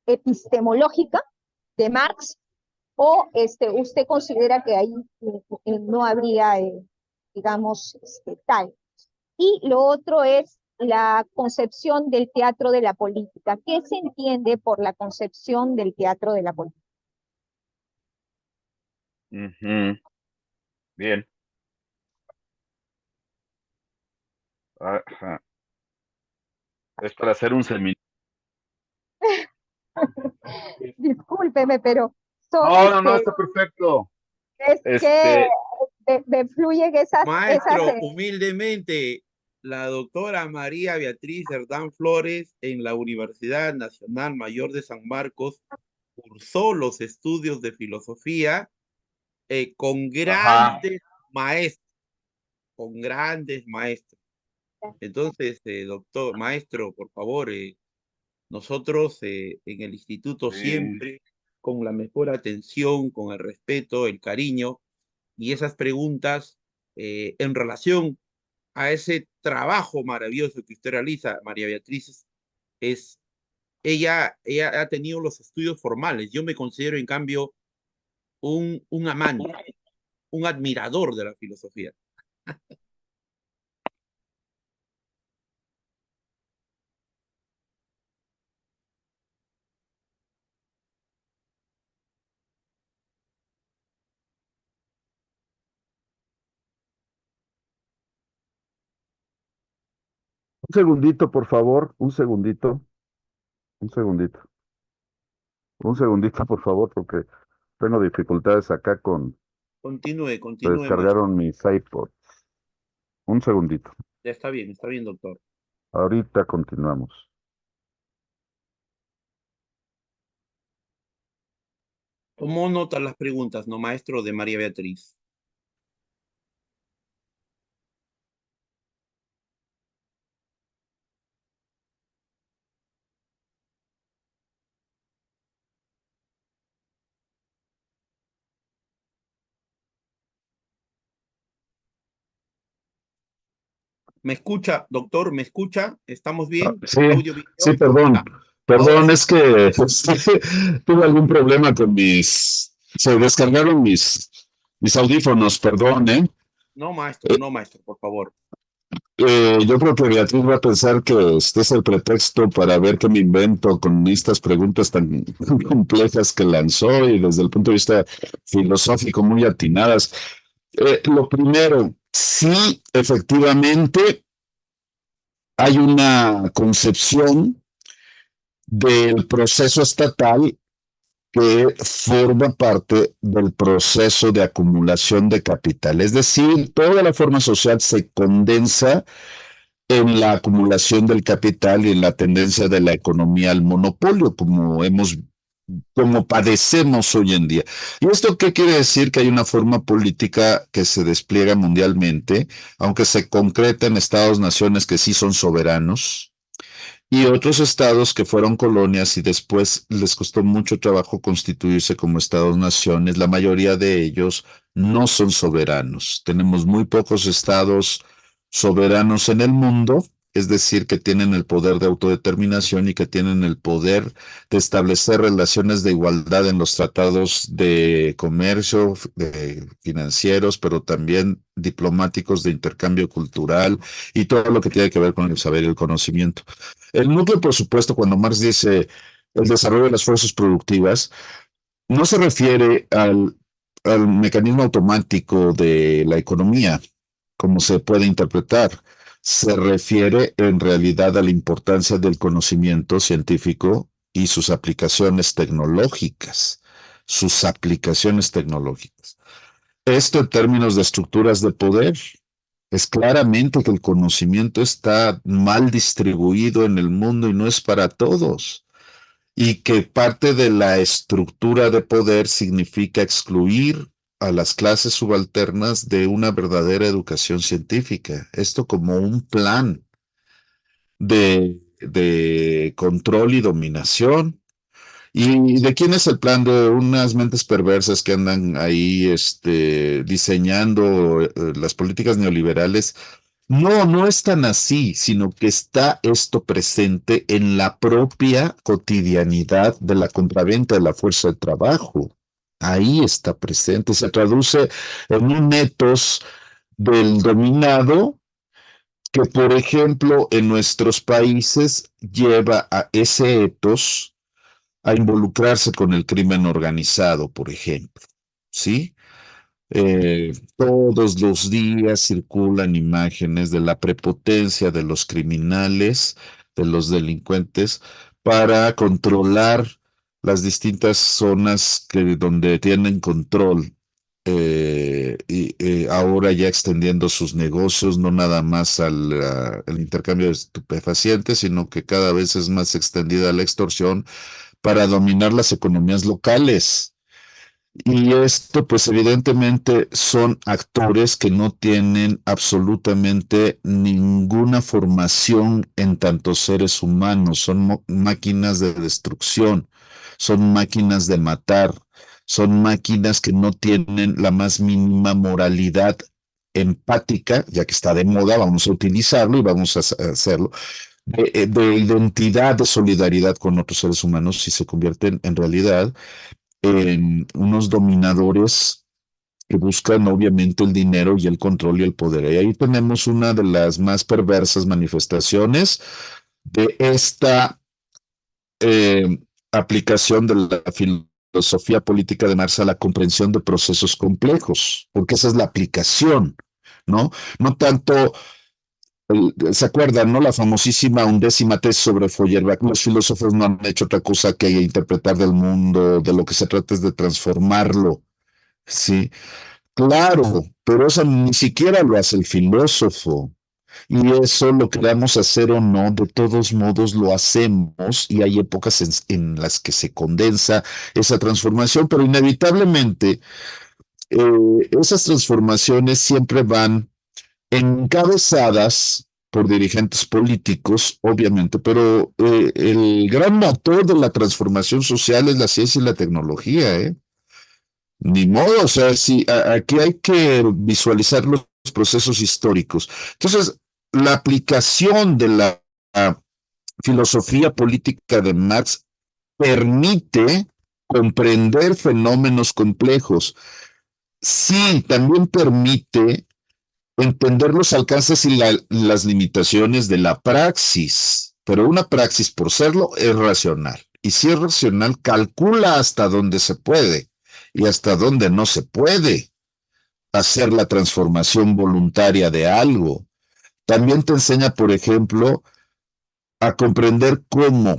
epistemológica de Marx, o usted considera que ahí no habría, digamos, tal. Y lo otro es la concepción del teatro de la política. ¿Qué se entiende por la concepción del teatro de la política? Ujú. Bien. Ajá. Es para hacer un seminario. Discúlpeme, pero son No, no, no, está perfecto. es que Este, me fluyen esas Maestro, humildemente, la doctora María Beatriz Cerdán Flores en la Universidad Nacional Mayor de San Marcos cursó los estudios de filosofía con ajá. grandes maestros, con grandes maestros. Entonces, doctor, maestro, por favor, nosotros en el instituto Sí. siempre con la mejor atención, con el respeto, el cariño y esas preguntas en relación a ese trabajo maravilloso que usted realiza, María Beatriz, es, ella ha tenido los estudios formales. Yo me considero, en cambio, un amante, un admirador de la filosofía. Un segundito, por favor, un segundito, un segundito, un segundito, por favor, porque tengo dificultades acá con, Continúe, se continúe, maestro. descargaron mis iPods. Un segundito, Ya está bien, doctor. ahorita continuamos. ¿Cómo nota las preguntas, no, maestro, de María Beatriz? ¿Me escucha, doctor? ¿Me escucha? ¿Estamos bien? Sí, ¿Audio, sí, video? perdón, Ya, ahora perdón, sí. es que tuve algún problema con se descargaron mis audífonos, perdón, ¿eh? No, maestro, por favor. Yo creo que Beatriz va a pensar que este es el pretexto para ver qué me invento con estas preguntas tan complejas que lanzó y desde el punto de vista filosófico muy atinadas. Lo primero, sí, efectivamente, hay una concepción del proceso estatal que forma parte del proceso de acumulación de capital. Es decir, toda la forma social se condensa en la acumulación del capital y en la tendencia de la economía al monopolio, como padecemos hoy en día. ¿Y esto qué quiere decir? Que hay una forma política que se despliega mundialmente, aunque se concreta en estados-naciones que sí son soberanos, y otros estados que fueron colonias y después les costó mucho trabajo constituirse como estados-naciones. La mayoría de ellos no son soberanos. Tenemos muy pocos estados soberanos en el mundo, es decir, que tienen el poder de autodeterminación y que tienen el poder de establecer relaciones de igualdad en los tratados de comercio, de financieros, pero también diplomáticos de intercambio cultural y todo lo que tiene que ver con el saber y el conocimiento. El núcleo, por supuesto, cuando Marx dice el desarrollo de las fuerzas productivas, no se refiere al mecanismo automático de la economía, como se puede interpretar. Se refiere en realidad a la importancia del conocimiento científico y sus aplicaciones tecnológicas. Sus aplicaciones tecnológicas. Esto en términos de estructuras de poder. Es claramente que el conocimiento está mal distribuido en el mundo y no es para todos. Y que parte de la estructura de poder significa excluir a las clases subalternas de una verdadera educación científica. Esto como un plan de control y dominación. ¿Y de quién es el plan? De unas mentes perversas que andan ahí diseñando las políticas neoliberales. No, no es tan así, sino que está esto presente en la propia cotidianidad de la compraventa de la fuerza de trabajo. Ahí está presente, se traduce en un etos del dominado que, por ejemplo, en nuestros países lleva a ese etos a involucrarse con el crimen organizado, por ejemplo, ¿sí? Todos los días circulan imágenes de la prepotencia de los criminales, de los delincuentes, para controlar las distintas zonas donde tienen control. Ahora ya extendiendo sus negocios, no nada más al intercambio de estupefacientes, sino que cada vez es más extendida la extorsión para dominar las economías locales. Y esto, pues evidentemente son actores que no tienen absolutamente ninguna formación en tanto seres humanos, son máquinas de destrucción, son máquinas de matar, son máquinas que no tienen la más mínima moralidad empática, ya que está de moda, vamos a utilizarlo y vamos a hacerlo, de identidad, de solidaridad con otros seres humanos, si se convierten en realidad en unos dominadores que buscan obviamente el dinero y el control y el poder. Y ahí tenemos una de las más perversas manifestaciones de esta aplicación de la filosofía política de Marx a la comprensión de procesos complejos, porque esa es la aplicación, ¿no? No tanto ¿se acuerdan, no? La famosísima 11ª tesis sobre Feuerbach. Los filósofos no han hecho otra cosa que interpretar del mundo, de lo que se trata es de transformarlo, ¿sí? Claro, pero eso ni siquiera lo hace el filósofo. Y eso, lo queramos hacer o no, de todos modos lo hacemos y hay épocas en las que se condensa esa transformación, pero inevitablemente esas transformaciones siempre van encabezadas por dirigentes políticos, obviamente, pero el gran motor de la transformación social es la ciencia y la tecnología, ¿eh? Ni modo, o sea, sí, aquí hay que visualizar los procesos históricos. Entonces, la aplicación de la filosofía política de Marx permite comprender fenómenos complejos. Sí, también permite entender los alcances y las limitaciones de la praxis, pero una praxis por serlo es racional. Y si es racional, calcula hasta dónde se puede y hasta dónde no se puede hacer la transformación voluntaria de algo. También te enseña, por ejemplo, a comprender cómo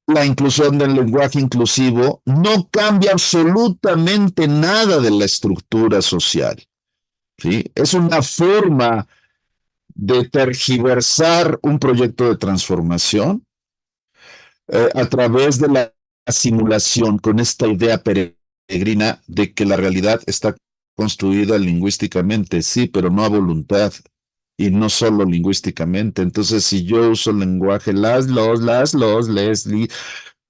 la inclusión del lenguaje inclusivo no cambia absolutamente nada de la estructura social. ¿Sí? Es una forma de tergiversar un proyecto de transformación a través de la simulación con esta idea peregrina de que la realidad está construida lingüísticamente, sí, pero no a voluntad y no solo lingüísticamente. Entonces, si yo uso el lenguaje las, los, Leslie,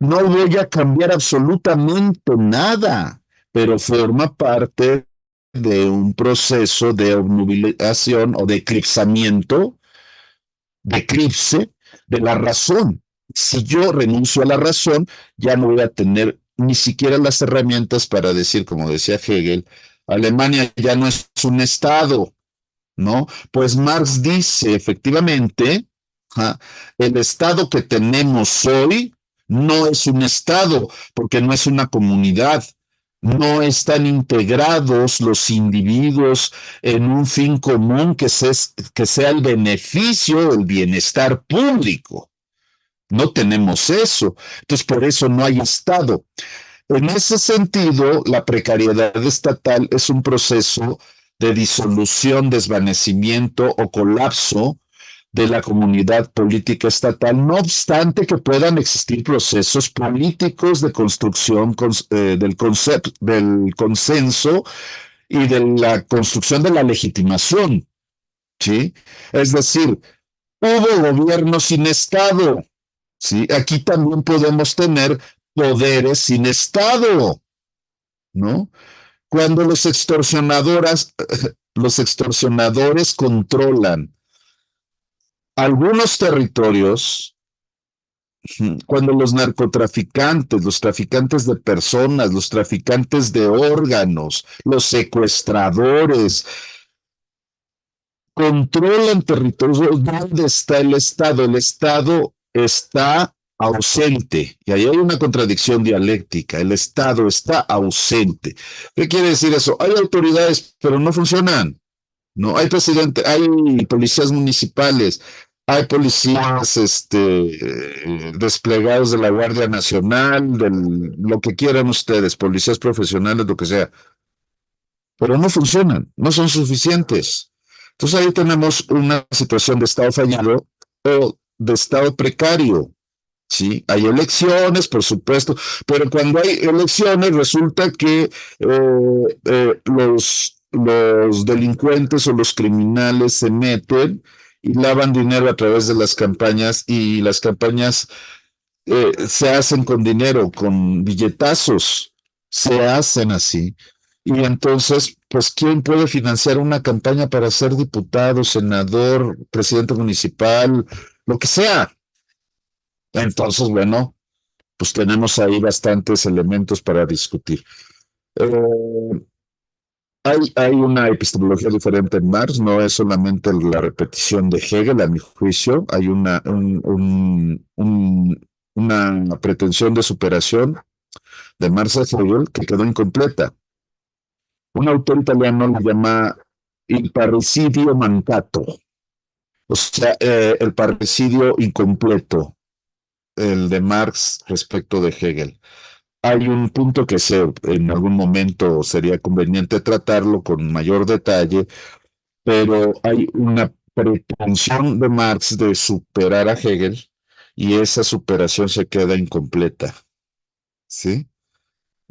no voy a cambiar absolutamente nada, pero forma parte de un proceso de obnubilación o de eclipsamiento, de eclipse de la razón. Si yo renuncio a la razón, ya no voy a tener ni siquiera las herramientas para decir, como decía Hegel, Alemania ya no es un Estado, ¿no? Pues Marx dice, efectivamente, el Estado que tenemos hoy No es un Estado, porque no es una comunidad. No están integrados los individuos en un fin común que sea el beneficio, el bienestar público. No tenemos eso. Entonces, por eso no hay Estado. En ese sentido, la precariedad estatal es un proceso de disolución, desvanecimiento o colapso de la comunidad política estatal, no obstante que puedan existir procesos políticos de construcción del consenso y de la construcción de la legitimación, ¿sí? Es decir, hubo gobierno sin Estado, ¿sí? Aquí también podemos tener poderes sin Estado, ¿no? Cuando los extorsionadores controlan algunos territorios, cuando los traficantes de personas, los traficantes de órganos, los secuestradores, controlan territorios, ¿dónde está el Estado? El Estado está ausente. Y ahí hay una contradicción dialéctica. El Estado está ausente. ¿Qué quiere decir eso? Hay autoridades, pero no funcionan. No, hay presidente, hay policías municipales, hay policías desplegados de la Guardia Nacional, lo que quieran ustedes, policías profesionales, lo que sea, pero no funcionan, no son suficientes. Entonces ahí tenemos una situación de Estado fallido o de Estado precario. Sí, hay elecciones, por supuesto, pero cuando hay elecciones resulta que los delincuentes o los criminales se meten y lavan dinero a través de las campañas y las campañas se hacen con dinero, con billetazos, se hacen así. Y entonces, pues, ¿quién puede financiar una campaña para ser diputado, senador, presidente municipal, lo que sea? Entonces, bueno, pues tenemos ahí bastantes elementos para discutir. Eh, hay una epistemología diferente en Marx, no es solamente la repetición de Hegel, a mi juicio, hay una pretensión de superación de Marx a Hegel que quedó incompleta. Un autor italiano lo llama il parricidio mancato, o sea, el parricidio incompleto, el de Marx respecto de Hegel. Hay un punto que en algún momento sería conveniente tratarlo con mayor detalle, pero hay una pretensión de Marx de superar a Hegel y esa superación se queda incompleta, ¿sí?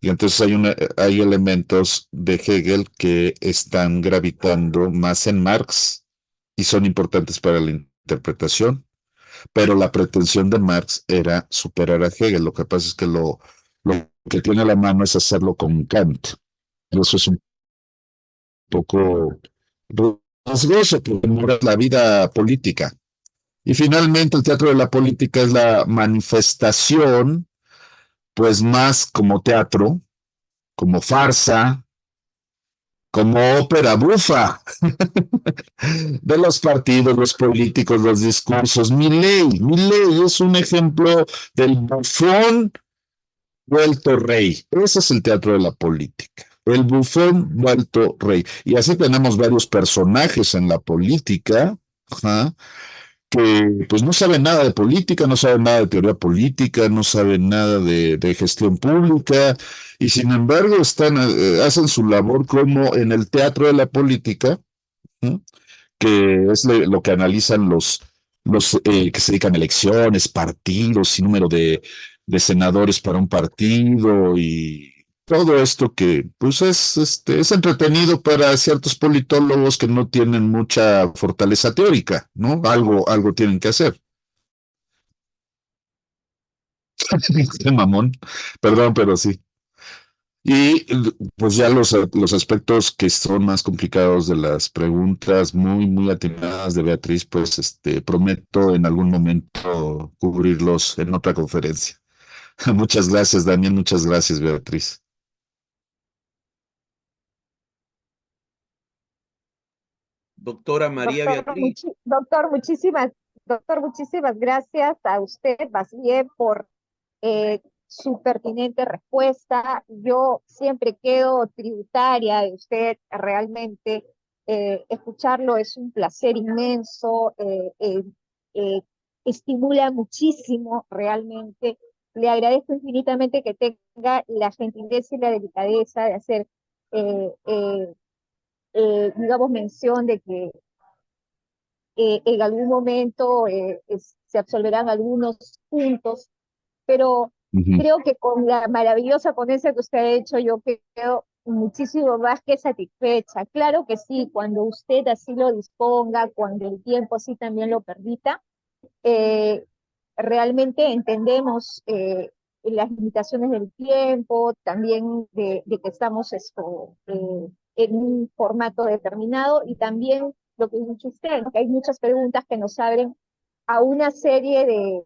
Y entonces hay elementos de Hegel que están gravitando más en Marx y son importantes para la interpretación, pero la pretensión de Marx era superar a Hegel. Lo que pasa es que lo que tiene a la mano es hacerlo con Kant. Y eso es un poco riesgoso porque no es la vida política. Y finalmente el teatro de la política es la manifestación, pues más como teatro, como farsa, como ópera bufa de los partidos, los políticos, los discursos. Milei es un ejemplo del bufón vuelto rey. Ese es el teatro de la política. El bufón vuelto rey. Y así tenemos varios personajes en la política, ajá, que pues no saben nada de política, no saben nada de teoría política, no saben nada de gestión pública, y sin embargo hacen su labor como en el teatro de la política, ¿no? Que es lo que analizan los que se dedican a elecciones, partidos y número de senadores para un partido y todo esto que pues es entretenido para ciertos politólogos que no tienen mucha fortaleza teórica, ¿no? Algo tienen que hacer. Qué mamón, perdón, pero sí. Y pues ya los aspectos que son más complicados de las preguntas muy atinadas de Beatriz, pues prometo en algún momento cubrirlos en otra conferencia. Muchas gracias, Daniel, muchas gracias, Beatriz. Doctora María Beatriz. Doctor, muchísimas gracias a usted, más bien por su pertinente respuesta. Yo siempre quedo tributaria de usted, realmente escucharlo es un placer inmenso, eh, estimula muchísimo realmente. Le agradezco infinitamente que tenga la gentileza y la delicadeza de hacer, digamos, mención de que en algún momento se absolverán algunos puntos, pero Ujú. creo que con la maravillosa ponencia que usted ha hecho, yo quedo muchísimo más que satisfecha. Claro que sí, cuando usted así lo disponga, cuando el tiempo así también lo permita, eh, realmente entendemos las limitaciones del tiempo, también de que estamos en un formato determinado, y también lo que dice usted, ¿no? Que hay muchas preguntas que nos abren a una serie de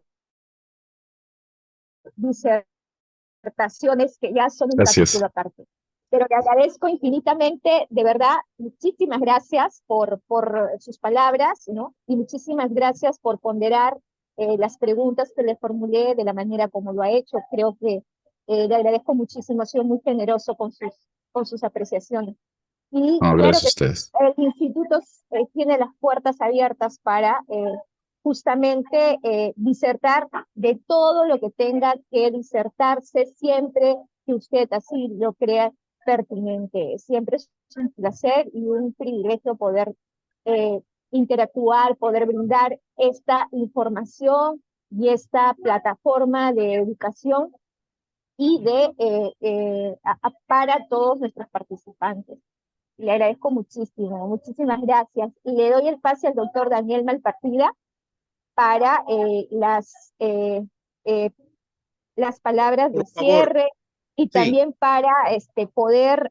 disertaciones que ya son un Gracias. capítulo aparte. Pero le agradezco infinitamente, de verdad, muchísimas gracias por sus palabras, ¿no? Y muchísimas gracias por ponderar las preguntas que le formulé de la manera como lo ha hecho. Creo que le agradezco muchísimo, ha sido muy generoso con sus apreciaciones. Y No, claro gracias a que ustedes. el instituto tiene las puertas abiertas para justamente disertar de todo lo que tenga que disertarse, siempre que usted así lo crea pertinente. Siempre es un placer y un privilegio poder eh, interactuar, poder brindar esta información y esta plataforma de educación y para todos nuestros participantes. Le agradezco muchísimo, muchísimas gracias. Y le doy el pase al doctor Daniel Malpartida para eh, las palabras de Por favor, cierre, y sí. también para poder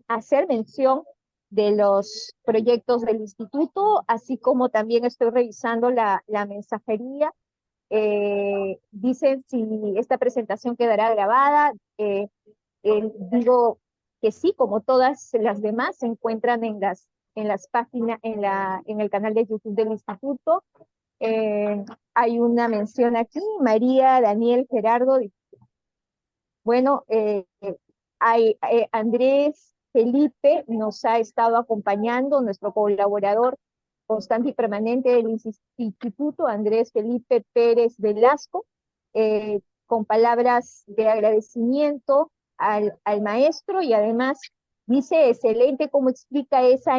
hacer mención de los proyectos del instituto, así como también estoy revisando la mensajería. Dicen si esta presentación quedará grabada. Digo que sí, como todas las demás, se encuentran en las páginas, en el canal de YouTube del instituto. Eh, Hay una mención aquí, María, Daniel, Gerardo. Bueno, Andrés Felipe nos ha estado acompañando, nuestro colaborador constante y permanente del instituto, Andrés Felipe Pérez Velasco, con palabras de agradecimiento al maestro, y además dice excelente cómo explica esa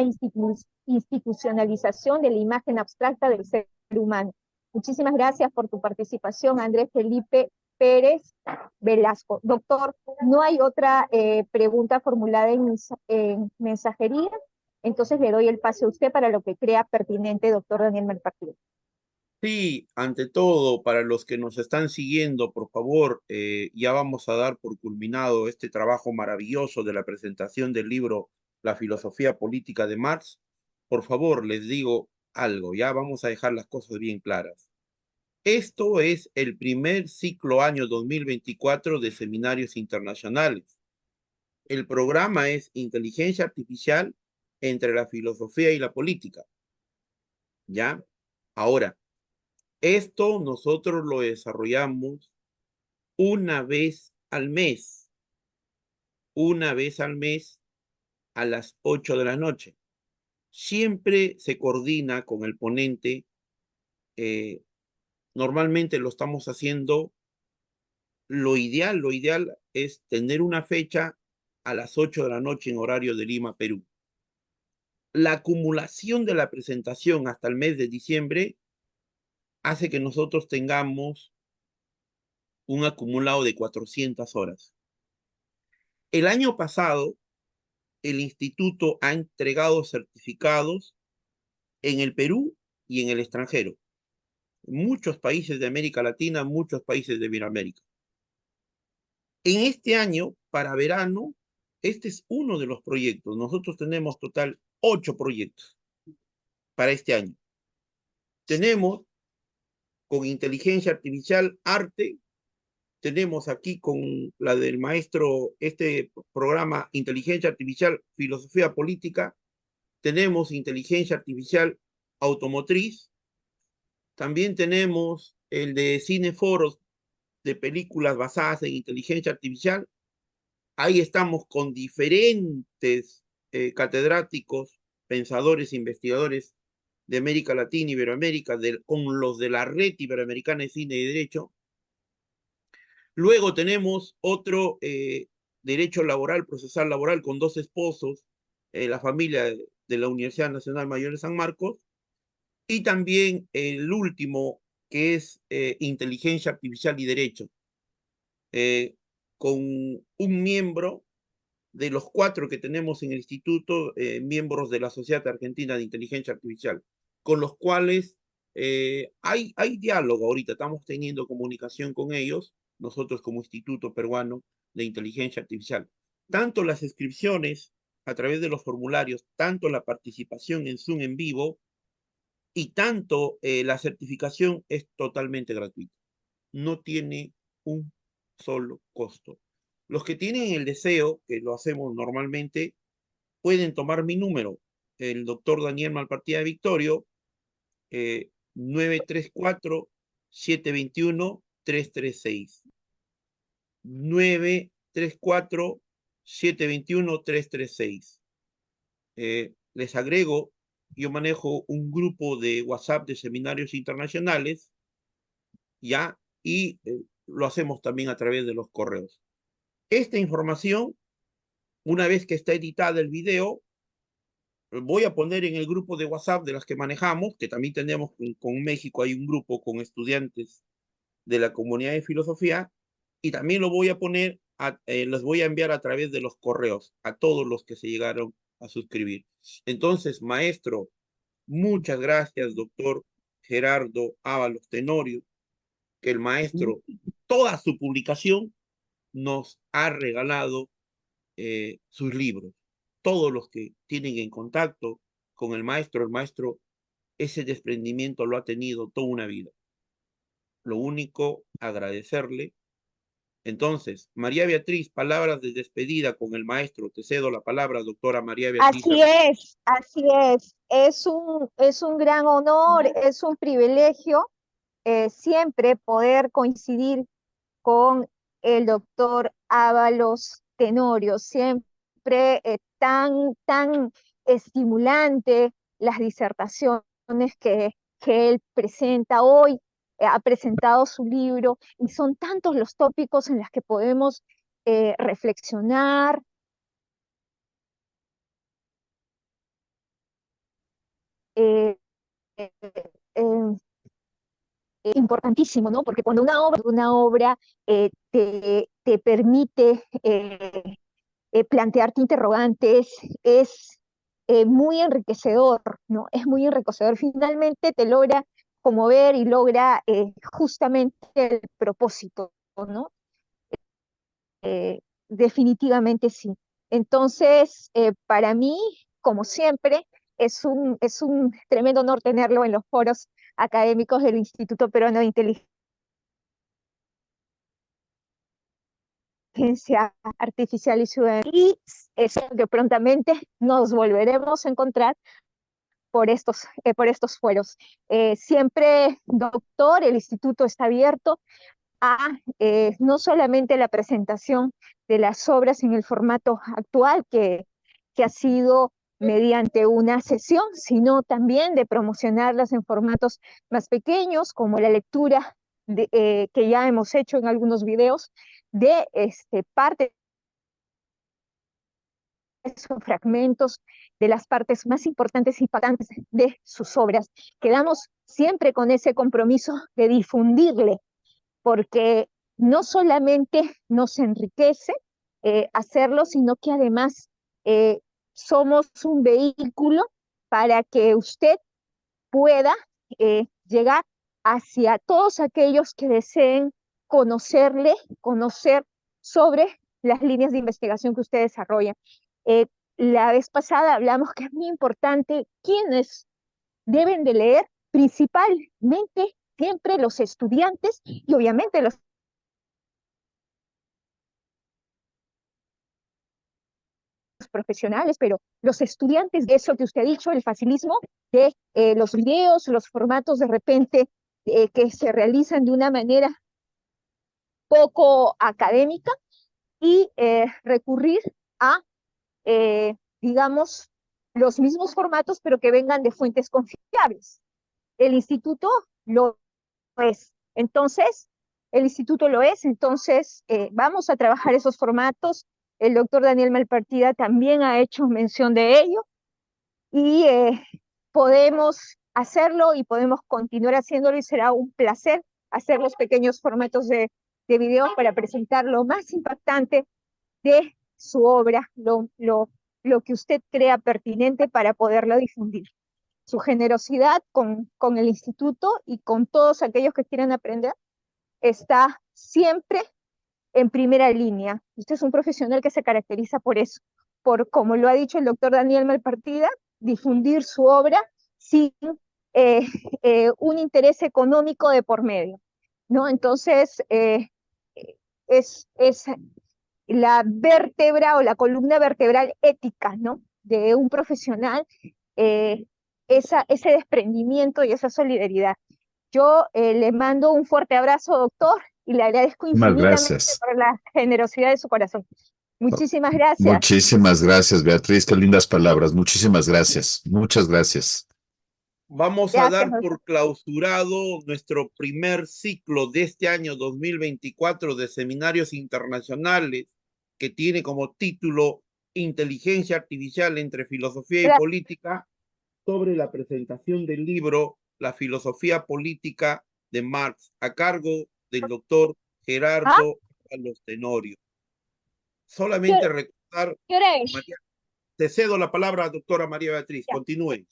institucionalización de la imagen abstracta del ser humano. Muchísimas gracias por tu participación, Andrés Felipe Pérez Velasco. Doctor, no hay otra pregunta formulada en mensajería, entonces le doy el pase a usted para lo que crea pertinente, doctor Daniel Malpartida. Sí, ante todo, para los que nos están siguiendo, por favor, ya vamos a dar por culminado este trabajo maravilloso de la presentación del libro La filosofía política de Marx. Por favor, les digo algo, ya vamos a dejar las cosas bien claras. Esto es el primer ciclo año 2024 de seminarios internacionales. El programa es Inteligencia Artificial entre la filosofía y la política. ¿Ya? Ahora, esto nosotros lo desarrollamos una vez al mes a las 8 de la noche. Siempre se coordina con el ponente. Normalmente lo estamos haciendo. Lo ideal es tener una fecha a las 8 de la noche en horario de Lima, Perú. La acumulación de la presentación hasta el mes de diciembre hace que nosotros tengamos un acumulado de 400 horas. El año pasado, el instituto ha entregado certificados en el Perú y en el extranjero, muchos países de América Latina, muchos países de Iberoamérica. En este año, para verano, este es uno de los proyectos. Nosotros tenemos total 8 proyectos para este año. Tenemos con inteligencia artificial arte, tenemos aquí con la del maestro, este programa Inteligencia Artificial, Filosofía Política, tenemos inteligencia artificial automotriz, también tenemos el de cineforos de películas basadas en inteligencia artificial. Ahí estamos con diferentes catedráticos, pensadores, investigadores de América Latina, Iberoamérica, con los de la Red Iberoamericana de Cine y Derecho. Luego tenemos otro derecho laboral, procesal laboral, con 2 esposos, la familia de la Universidad Nacional Mayor de San Marcos, y también el último, que es inteligencia artificial y derecho, con un miembro de los 4 que tenemos en el instituto, miembros de la Sociedad Argentina de Inteligencia Artificial, con los cuales hay diálogo ahorita, estamos teniendo comunicación con ellos, nosotros como Instituto Peruano de Inteligencia Artificial. Tanto las inscripciones a través de los formularios, tanto la participación en Zoom en vivo y tanto la certificación es totalmente gratuita. No tiene un solo costo. Los que tienen el deseo, que lo hacemos normalmente, pueden tomar mi número, el doctor Daniel Malpartida Victorio, 934-721-336. 934-721-336. Les agrego, yo manejo un grupo de WhatsApp de seminarios internacionales, ya, y lo hacemos también a través de los correos. Esta información, una vez que está editada el video, voy a poner en el grupo de WhatsApp de las que manejamos, que también tenemos con México, hay un grupo con estudiantes de la comunidad de filosofía, y también lo voy a poner, los voy a enviar a través de los correos a todos los que se llegaron a suscribir. Entonces, maestro, muchas gracias, doctor Gerardo Ábalos Tenorio, que el maestro, toda su publicación, nos ha regalado sus libros. Todos los que tienen en contacto con el maestro, ese desprendimiento lo ha tenido toda una vida. Lo único, agradecerle. Entonces, María Beatriz, palabras de despedida con el maestro. Te cedo la palabra, doctora María Beatriz. Así es, así es. Es un gran honor, es un privilegio siempre poder coincidir con el doctor Ábalos Tenorio, siempre tan estimulante las disertaciones que él presenta hoy, ha presentado su libro, y son tantos los tópicos en los que podemos reflexionar. Eh, eh, eh, Importantísimo, ¿no? Porque cuando una obra te permite plantearte interrogantes, es muy enriquecedor, ¿no? Es muy enriquecedor. Finalmente te logra conmover y logra justamente el propósito, ¿no? Definitivamente sí. Entonces, para mí, como siempre, es un tremendo honor tenerlo en los foros académicos del Instituto Peruano de Inteligencia Artificial y Ciudadanía. Y espero que prontamente nos volveremos a encontrar por estos foros. Siempre, doctor, el instituto está abierto a no solamente la presentación de las obras en el formato actual, que ha sido mediante una sesión, sino también de promocionarlas en formatos más pequeños, como la lectura que ya hemos hecho en algunos videos, de partes o fragmentos de las partes más importantes y impactantes de sus obras. Quedamos siempre con ese compromiso de difundirle, porque no solamente nos enriquece hacerlo, sino que además somos un vehículo para que usted pueda llegar hacia todos aquellos que deseen conocer sobre las líneas de investigación que usted desarrolla. La vez pasada hablamos que es muy importante quienes deben de leer, principalmente siempre los estudiantes y obviamente los profesionales, pero los estudiantes, de eso que usted ha dicho, el facilismo de los videos, los formatos de repente que se realizan de una manera poco académica y recurrir a, digamos, los mismos formatos, pero que vengan de fuentes confiables. El instituto lo es. Entonces, vamos a trabajar esos formatos. El doctor Daniel Malpartida también ha hecho mención de ello y podemos hacerlo y podemos continuar haciéndolo y será un placer hacer los pequeños formatos de video para presentar lo más impactante de su obra, lo que usted crea pertinente para poderlo difundir. Su generosidad con el instituto y con todos aquellos que quieran aprender está siempre en primera línea. Usted es un profesional que se caracteriza por eso, por, como lo ha dicho el doctor Daniel Malpartida, difundir su obra sin un interés económico de por medio, ¿no? Entonces, es la vértebra o la columna vertebral ética, ¿no? De un profesional, ese desprendimiento y esa solidaridad. Yo le mando un fuerte abrazo, doctor, y le agradezco Muchas infinitamente gracias. por la generosidad de su corazón. Muchísimas gracias. Muchísimas gracias, Beatriz. Qué lindas palabras. Muchísimas gracias. Muchas gracias. Vamos a dar Gracias, por clausurado nuestro primer ciclo de este año 2024 de seminarios internacionales que tiene como título Inteligencia Artificial entre Filosofía y Gracias. Política, sobre la presentación del libro La Filosofía Política de Marx, a cargo del doctor Gerardo Ábalos Tenorio. Solamente recordar, ¿Qué hora es? María, te cedo la palabra, doctora María Beatriz. Continúe.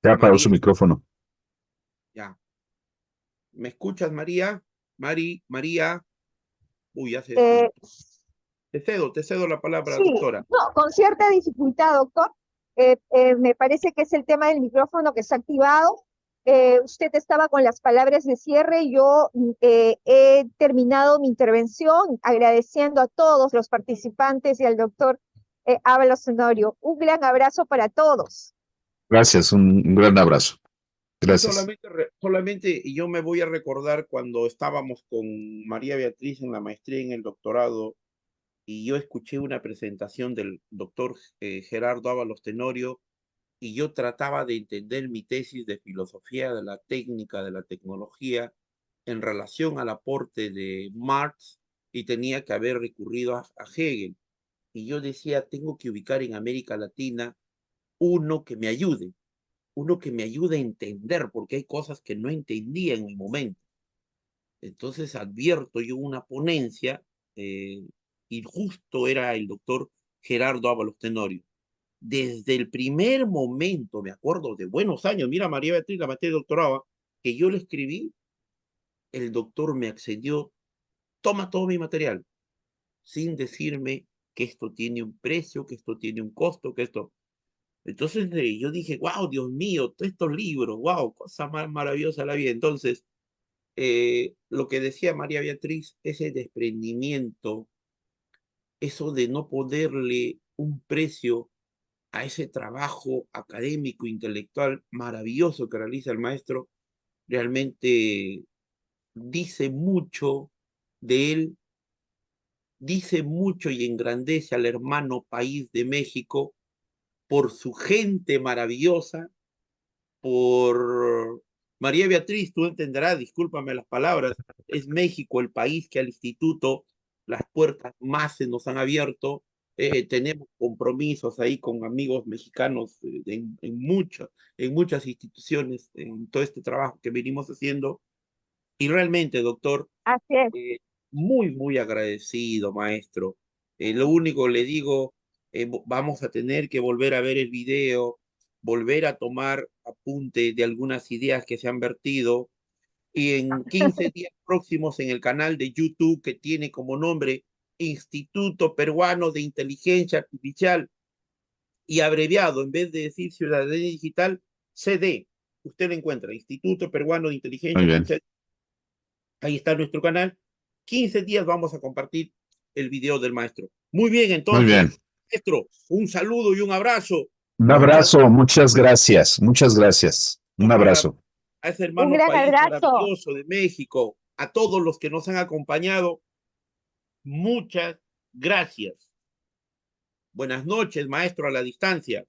Ya apagó María. su micrófono. Ya. ¿Me escuchas, María? María. Uy, ya se Te cedo la palabra, Sí, doctora. no, con cierta dificultad, doctor. Me parece que es el tema del micrófono que está activado. Usted estaba con las palabras de cierre. Yo he terminado mi intervención agradeciendo a todos los participantes y al doctor Ábalos Tenorio. Un gran abrazo para todos. Gracias, un gran abrazo. Sí, Gracias. solamente yo me voy a recordar cuando estábamos con María Beatriz en la maestría y en el doctorado, y yo escuché una presentación del doctor Gerardo Ábalos Tenorio, y yo trataba de entender mi tesis de filosofía de la técnica, de la tecnología, en relación al aporte de Marx, y tenía que haber recurrido a Hegel. Y yo decía, tengo que ubicar en América Latina uno que me ayude a entender, porque hay cosas que no entendía en mi momento. Entonces advierto yo una ponencia, y justo era el doctor Gerardo Ábalos Tenorio. Desde el primer momento, me acuerdo de buenos años, mira María Beatriz, la materia de doctorado, que yo le escribí, el doctor me accedió, toma todo mi material, sin decirme que esto tiene un precio, que esto tiene un costo, que esto... Entonces yo dije, wow, Dios mío, todos estos libros, wow, cosa más maravillosa la vida. Entonces, lo que decía María Beatriz, ese desprendimiento, eso de no ponerle un precio a ese trabajo académico, intelectual maravilloso que realiza el maestro, realmente dice mucho de él, dice mucho y engrandece al hermano país de México por su gente maravillosa, por María Beatriz, tú entenderás, discúlpame las palabras, es México el país que al instituto las puertas más se nos han abierto. Tenemos compromisos ahí con amigos mexicanos en muchas instituciones, en todo este trabajo que venimos haciendo. Y realmente, doctor, Así es. muy agradecido, maestro. Lo único le digo, vamos a tener que volver a ver el video, volver a tomar apunte de algunas ideas que se han vertido, y en 15 días próximos en el canal de YouTube que tiene como nombre Instituto Peruano de Inteligencia Artificial, y abreviado, en vez de decir Ciudadanía Digital, CD. Usted lo encuentra, Instituto Peruano de Inteligencia Muy bien. Artificial. Ahí está nuestro canal. 15 días vamos a compartir el video del maestro. Muy bien, entonces, Muy bien. maestro, un saludo y un abrazo. Un abrazo, muchas gracias. Muchas gracias. Un abrazo. a ese Un hermano gran país abrazo. maravilloso de México, a todos los que nos han acompañado, muchas gracias. Buenas noches, maestro a la distancia.